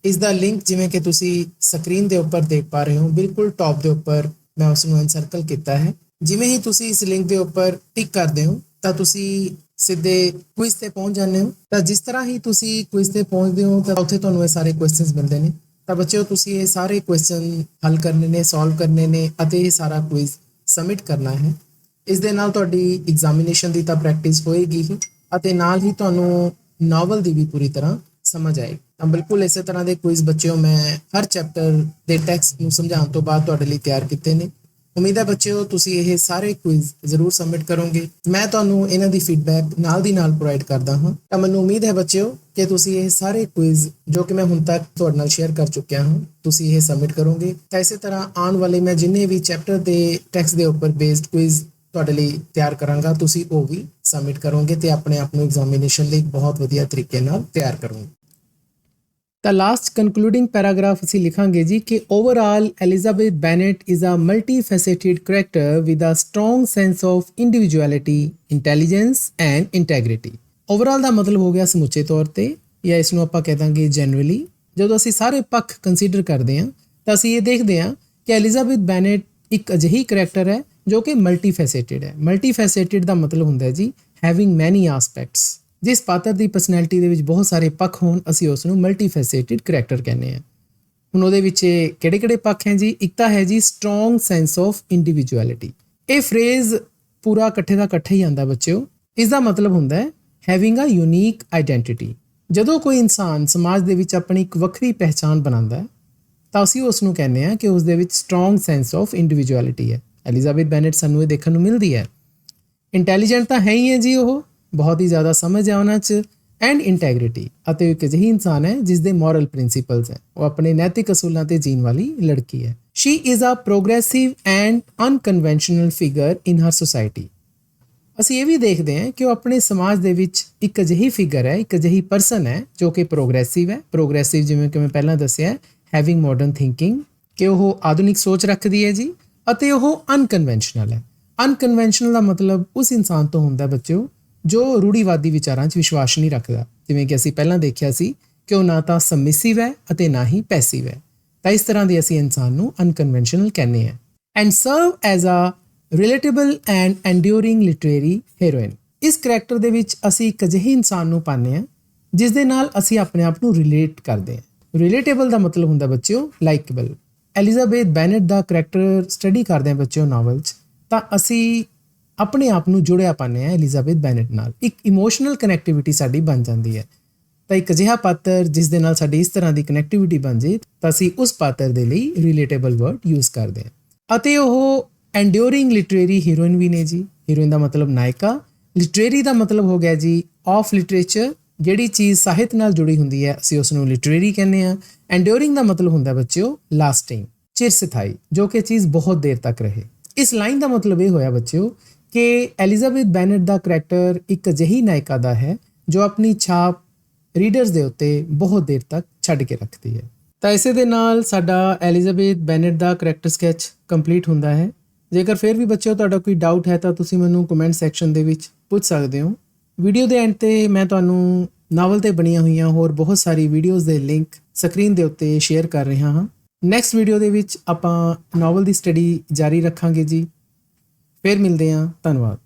ਇਸ ਦਾ ਲਿੰਕ ਜਿਵੇਂ ਕਿ ਤੁਸੀਂ ਸਕਰੀਨ ਦੇ ਉੱਪਰ ਦੇਖ ਪਾ ਰਹੇ ਹੋ, ਬਿਲਕੁਲ ਟੌਪ ਦੇ ਉੱਪਰ ਮੈਂ ਉਸ ਨੂੰ ਐਨਸਰਕਲ ਕੀਤਾ ਹੈ। ਜਿਵੇਂ ਹੀ ਤੁਸੀਂ ਇਸ ਲਿੰਕ ਦੇ ਉੱਪਰ ਟਿਕ ਕਰਦੇ ਹੋ ਤਾਂ ਤੁਸੀਂ ਸਿੱਧੇ ਕੁਇਜ਼ ਤੇ ਪਹੁੰਚ ਜਾਂਦੇ ਹੋ। ਤਾਂ ਜਿਸ ਤਰ੍ਹਾਂ ਹੀ ਤੁਸੀਂ ਕੁਇਜ਼ ਤੇ ਪਹੁੰਚਦੇ ਹੋ ਤਾਂ ਉੱਥੇ ਤੁਹਾਨੂੰ ਇਹ ਸਾਰੇ ਕੁਐਸਚਨਸ ਮਿਲਦੇ ਨੇ। ਤਾਂ ਬੱਚਿਓ ਤੁਸੀਂ ਇਹ ਸਾਰੇ ਕੁਐਸਚਨ ਹੱਲ ਕਰਨੇ ਨੇ, ਸੋਲਵ ਕਰਨੇ ਨੇ ਅਤੇ ਇਹ ਸਾਰਾ ਕੁਇਜ਼ ਸਬਮਿਟ ਕਰਨਾ ਹੈ। ਇਸ ਦੇ ਨਾਲ ਤੁਹਾਡੀ ਐਗਜ਼ਾਮੀਨੇਸ਼ਨ ਦੀ ਤਾਂ ਪ੍ਰੈਕਟਿਸ ਹੋਏਗੀ ਹੀ ਅਤੇ ਨਾਲ ਹੀ ਤੁਹਾਨੂੰ ਨਾਵਲ ਦੀ ਵੀ ਪੂਰੀ ਤਰ੍ਹਾਂ ਸਮਝ ਆਏਗੀ। ਤਾਂ ਬਿਲਕੁਲ ਇਸੇ ਤਰ੍ਹਾਂ ਦੇ ਕੁਇਜ਼ ਬੱਚਿਓ ਮੈਂ ਹਰ ਚੈਪਟਰ ਦੇ ਟੈਕਸਟ ਨੂੰ ਸਮਝਾਉਣ ਤੋਂ ਬਾਅਦ ਤੁਹਾਡੇ ਲਈ ਤਿਆਰ ਕੀਤੇ ਨੇ। ਉਮੀਦ ਹੈ ਬੱਚਿਓ ਤੁਸੀਂ ਇਹ ਸਾਰੇ ਕੁਇਜ਼ ਜ਼ਰੂਰ ਸਬਮਿਟ ਕਰੋਗੇ। ਮੈਂ ਤੁਹਾਨੂੰ ਇਹਨਾਂ ਦੀ ਫੀਡਬੈਕ ਨਾਲ ਦੀ ਨਾਲ ਪ੍ਰੋਵਾਈਡ ਕਰਦਾ ਹਾਂ। ਤਾਂ ਮੈਨੂੰ ਉਮੀਦ ਹੈ ਬੱਚਿਓ ਕਿ ਤੁਸੀਂ ਇਹ ਸਾਰੇ ਕੁਇਜ਼ ਜੋ ਕਿ ਮੈਂ ਹੁਣ ਤੱਕ ਤੁਹਾਡੇ ਨਾਲ ਸ਼ੇਅਰ ਕਰ ਚੁੱਕਿਆ ਹਾਂ, ਤੁਸੀਂ ਇਹ ਸਬਮਿਟ ਕਰੋਗੇ। ਤਾਂ ਇਸੇ ਤਰ੍ਹਾਂ ਆਉਣ ਵਾਲੇ ਮੈਂ ਜਿੰਨੇ ਵੀ ਚੈਪਟਰ ਦੇ ਟੈਕਸਟ ਦੇ ਉੱਪਰ ਬੇਸਡ ਕੁਇਜ਼ ਤੁਹਾਡੇ ਲਈ ਤਿਆਰ ਕਰਾਂਗਾ, ਤੁਸੀਂ ਉਹ ਵੀ ਸਬਮਿਟ ਕਰੋਗੇ ਤੇ ਆਪਣੇ ਆਪ ਨੂੰ ਐਗਜ਼ਾਮੀਨੇਸ਼ਨ ਲਈ ਬਹੁਤ ਵਧੀਆ ਤਰੀਕੇ ਨਾਲ ਤਿਆਰ ਕਰੋਗੇ। ਤਾਂ ਲਾਸਟ ਕਨਕਲੂਡਿੰਗ ਪੈਰਾਗ੍ਰਾਫ ਅਸੀਂ ਲਿਖਾਂਗੇ ਜੀ ਕਿ overall Elizabeth Bennet is a multifaceted character with a strong sense of individuality, intelligence and integrity. Overall ਦਾ ਮਤਲਬ ਹੋ ਗਿਆ ਸਮੁੱਚੇ ਤੌਰ ਤੇ, ਜਾਂ ਇਸ ਨੂੰ ਆਪਾਂ ਕਹਿ ਦਾਂਗੇ ਜਨਰਲੀ। ਜਦੋਂ ਅਸੀਂ ਸਾਰੇ ਪੱਖ ਕੰਸੀਡਰ ਕਰਦੇ ਹਾਂ ਤਾਂ ਅਸੀਂ ਇਹ ਦੇਖਦੇ ਹਾਂ ਕਿ ਐਲਿਜ਼ਾਬੈਥ ਬੈਨੇਟ ਇੱਕ ਅਜਿਹੀ ਕਰੈਕਟਰ ਹੈ ਜੋ ਕਿ ਮਲਟੀਫੈਸੇਟਿਡ ਹੈ। ਮਲਟੀਫੈਸੇਟਿਡ ਦਾ ਮਤਲਬ ਹੁੰਦਾ ਜੀ ਹੈਵਿੰਗ ਮੈਨੀ ਆਸਪੈਕਟਸ। ਜਿਸ ਪਾਤਰ ਦੀ ਪਰਸਨੈਲਿਟੀ ਦੇ ਵਿੱਚ ਬਹੁਤ ਸਾਰੇ ਪੱਖ ਹੋਣ ਅਸੀਂ ਉਸ ਨੂੰ ਮਲਟੀਫੈਸੇਟਿਡ ਕਰੈਕਟਰ ਕਹਿੰਦੇ ਹਾਂ। ਹੁਣ ਉਹਦੇ ਵਿੱਚ ਕਿਹੜੇ-ਕਿਹੜੇ ਪੱਖ ਹੈ ਜੀ? ਇੱਕ ਤਾਂ ਹੈ ਜੀ ਸਟਰੋਂਗ ਸੈਂਸ ਆਫ ਇੰਡੀਵਿਜੂਅਲਿਟੀ। ਇਹ ਫਰੇਜ਼ ਪੂਰਾ ਇਕੱਠੇ ਦਾ ਇਕੱਠਾ ਹੀ ਆਉਂਦਾ ਬੱਚਿਓ। ਇਸ ਦਾ ਮਤਲਬ ਹੁੰਦਾ ਹੈ ਹੈਵਿੰਗ ਅ ਯੂਨੀਕ ਆਈਡੈਂਟੀਟੀ। ਜਦੋਂ ਕੋਈ ਇਨਸਾਨ ਸਮਾਜ ਦੇ ਵਿੱਚ ਆਪਣੀ ਇੱਕ ਵੱਖਰੀ ਪਹਿਚਾਣ ਬਣਾਉਂਦਾ ਹੈ ਤਾਂ ਅਸੀਂ ਉਸ ਨੂੰ ਕਹਿੰਦੇ ਹਾਂ ਕਿ ਉਸ ਦੇ ਵਿੱਚ ਸਟਰੋਂਗ ਸੈਂਸ ਆਫ ਇੰਡੀਵਿਜੂਅਲਿਟੀ ਹੈ। ਐਲਿਜ਼ਾਬੈਥ ਬੈਨੇਟ ਸਾਨੂੰ ਇਹ ਦੇਖਣ ਨੂੰ ਮਿਲਦੀ ਹੈ। ਇੰਟੈਲੀਜੈਂਟ ਤਾਂ ਹੈ ਹੀ ਹੈ ਜੀ, ਉਹ ਬਹੁਤ ਹੀ ਜ਼ਿਆਦਾ ਸਮਝ ਹੈ ਉਹਨਾਂ 'ਚ, ਐਂਡ ਇੰਟੈਗ੍ਰਿਟੀ, ਅਤੇ ਇੱਕ ਅਜਿਹੀ ਇਨਸਾਨ ਹੈ ਜਿਸ ਦੇ ਮੋਰਲ ਪ੍ਰਿੰਸੀਪਲਸ ਹੈ, ਉਹ ਆਪਣੇ ਨੈਤਿਕ ਅਸੂਲਾਂ ਤੇ ਜੀਣ ਵਾਲੀ ਲੜਕੀ ਹੈ। She is a progressive and unconventional figure in her society. ਅਸੀਂ ਇਹ ਵੀ ਦੇਖਦੇ ਹਾਂ ਕਿ ਉਹ ਆਪਣੇ ਸਮਾਜ ਦੇ ਵਿੱਚ ਇੱਕ ਅਜਿਹੀ ਫਿਗਰ ਹੈ, ਇੱਕ ਅਜਿਹੀ ਪਰਸਨ ਹੈ ਜੋ ਕਿ ਪ੍ਰੋਗਰੈਸਿਵ ਹੈ। ਪ੍ਰੋਗਰੈਸਿਵ ਜਿਵੇਂ ਕਿ ਮੈਂ ਪਹਿਲਾਂ ਦੱਸਿਆ, ਹੈਵਿੰਗ ਮਾਡਰਨ ਥਿੰਕਿੰਗ, ਕਿ ਉਹ ਆਧੁਨਿਕ ਸੋਚ ਰੱਖਦੀ ਹੈ ਜੀ, ਅਤੇ ਉਹ ਅਨਕਨਵੈਨਸ਼ਨਲ ਹੈ। ਅਨਕਨਵੈਨਸ਼ਨਲ ਦਾ ਮਤਲਬ ਉਸ ਇਨਸਾਨ ਤੋਂ ਹੁੰਦਾ ਬੱਚਿਓ ਜੋ ਰੂੜੀਵਾਦੀ ਵਿਚਾਰਾਂ 'ਚ ਵਿਸ਼ਵਾਸ ਨਹੀਂ ਰੱਖਦਾ। ਜਿਵੇਂ ਕਿ ਅਸੀਂ ਪਹਿਲਾਂ ਦੇਖਿਆ ਸੀ ਕਿ ਉਹ ਨਾ ਤਾਂ ਸਬਮਿਸਿਵ ਹੈ ਅਤੇ ਨਾ ਹੀ ਪੈਸਿਵ ਹੈ। ਤਾਂ ਇਸ ਤਰ੍ਹਾਂ ਦੇ ਅਸੀਂ ਇਨਸਾਨ ਨੂੰ ਅਨਕਨਵੈਨਸ਼ਨਲ ਕਹਿੰਦੇ ਹਾਂ। And serve as a relatable and enduring literary heroine. ਇਸ ਕਰੈਕਟਰ ਦੇ ਵਿੱਚ ਅਸੀਂ ਇੱਕ ਅਜਿਹੇ ਇਨਸਾਨ ਨੂੰ ਪਾਉਂਦੇ ਹਾਂ ਜਿਸ ਦੇ ਨਾਲ ਅਸੀਂ ਆਪਣੇ ਆਪ ਨੂੰ ਰਿਲੇਟ ਕਰਦੇ ਹਾਂ। ਰਿਲੇਟੇਬਲ ਦਾ ਮਤਲਬ ਹੁੰਦਾ ਬੱਚਿਓ ਲਾਈਕੇਬਲ। ਐਲਿਜ਼ਾਬੈਥ ਬੈਨੇਟ ਦਾ ਕਰੈਕਟਰ ਸਟੱਡੀ ਕਰਦੇ ਹਾਂ ਬੱਚਿਓ ਨਾਵਲ 'ਚ, ਤਾਂ ਅਸੀਂ ਆਪਣੇ ਆਪ ਨੂੰ ਜੁੜਿਆ ਪਾਉਂਦੇ ਹਾਂ ਐਲਿਜ਼ਾਬੈਥ ਬੈਨੇਟ ਨਾਲ। ਇੱਕ ਇਮੋਸ਼ਨਲ ਕਨੈਕਟੀਵਿਟੀ ਸਾਡੀ ਬਣ ਜਾਂਦੀ ਹੈ। ਤਾਂ ਇੱਕ ਅਜਿਹਾ ਪਾਤਰ ਜਿਸ ਦੇ ਨਾਲ ਸਾਡੀ ਇਸ ਤਰ੍ਹਾਂ ਦੀ ਕਨੈਕਟੀਵਿਟੀ ਬਣ ਜੇ ਤਾਂ ਅਸੀਂ ਉਸ ਪਾਤਰ ਦੇ ਲਈ ਰਿਲੇਟੇਬਲ ਵਰਡ ਯੂਜ਼ ਕਰਦੇ ਹਾਂ। ਅਤੇ ਉਹ ਐਂਡਿਊਰਿੰਗ ਲਿਟਰੇਰੀ ਹੀਰੋਇਨ ਵੀ ਨੇ ਜੀ। ਹੀਰੋਇਨ ਦਾ ਮਤਲਬ ਨਾਇਕਾ, ਲਿਟਰੇਰੀ ਦਾ ਮਤਲਬ ਹੋ ਗਿਆ ਜੀ ਆਫ ਲਿਟਰੇਚਰ। ਜਿਹੜੀ ਚੀਜ਼ ਸਾਹਿਤ ਨਾਲ ਜੁੜੀ ਹੁੰਦੀ ਹੈ ਅਸੀਂ ਉਸ ਨੂੰ ਲਿਟਰੇਰੀ ਕਹਿੰਦੇ ਹਾਂ। ਐਂਡਿਊਰਿੰਗ ਦਾ ਮਤਲਬ ਹੁੰਦਾ ਬੱਚਿਓ ਲਾਸਟਿੰਗ, ਚਿਰਸਥਾਈ, ਜੋ ਕਿ ਚੀਜ਼ ਬਹੁਤ ਦੇਰ ਤੱਕ ਰਹੇ। ਇਸ ਲਾਈਨ ਦਾ ਮਤਲਬ ਇਹ ਹੋਇਆ ਬੱਚਿਓ ਕਿ ਐਲਿਜ਼ਾਬੈਥ ਬੈਨੇਟ ਦਾ ਕਰੈਕਟਰ ਇੱਕ ਅਜਿਹੀ ਨਾਇਕਾ ਦਾ ਹੈ ਜੋ ਆਪਣੀ ਛਾਪ ਰੀਡਰਸ ਦੇ ਉੱਤੇ ਬਹੁਤ ਦੇਰ ਤੱਕ ਛੱਡ ਕੇ ਰੱਖਦੀ ਹੈ। ਤਾਂ ਇਸੇ ਦੇ ਨਾਲ ਸਾਡਾ ਐਲਿਜ਼ਾਬੈਥ ਬੈਨੇਟ ਦਾ ਕਰੈਕਟਰ ਸਕੈਚ ਕੰਪਲੀਟ ਹੁੰਦਾ ਹੈ। ਜੇਕਰ ਫਿਰ ਵੀ ਬੱਚਿਓ ਤੁਹਾਡਾ ਕੋਈ ਡਾਊਟ ਹੈ ਤਾਂ ਤੁਸੀਂ ਮੈਨੂੰ ਕਮੈਂਟ ਸੈਕਸ਼ਨ ਦੇ ਵਿੱਚ ਪੁੱਛ ਸਕਦੇ ਹੋ। ਵੀਡੀਓ ਦੇ ਐਂਡ ਤੇ ਮੈਂ ਤੁਹਾਨੂੰ ਨਾਵਲ ਤੇ ਬਣੀਆਂ ਹੋਈਆਂ ਹੋਰ ਬਹੁਤ ਸਾਰੀ ਵੀਡੀਓਜ਼ ਦੇ ਲਿੰਕ ਸਕਰੀਨ ਦੇ ਉੱਤੇ ਸ਼ੇਅਰ ਕਰ ਰਿਹਾ ਹਾਂ। ਨੈਕਸਟ ਵੀਡੀਓ ਦੇ ਵਿੱਚ ਆਪਾਂ ਨਾਵਲ ਦੀ ਸਟੱਡੀ ਜਾਰੀ ਰੱਖਾਂਗੇ ਜੀ। ਫਿਰ ਮਿਲਦੇ ਹਾਂ। ਧੰਨਵਾਦ।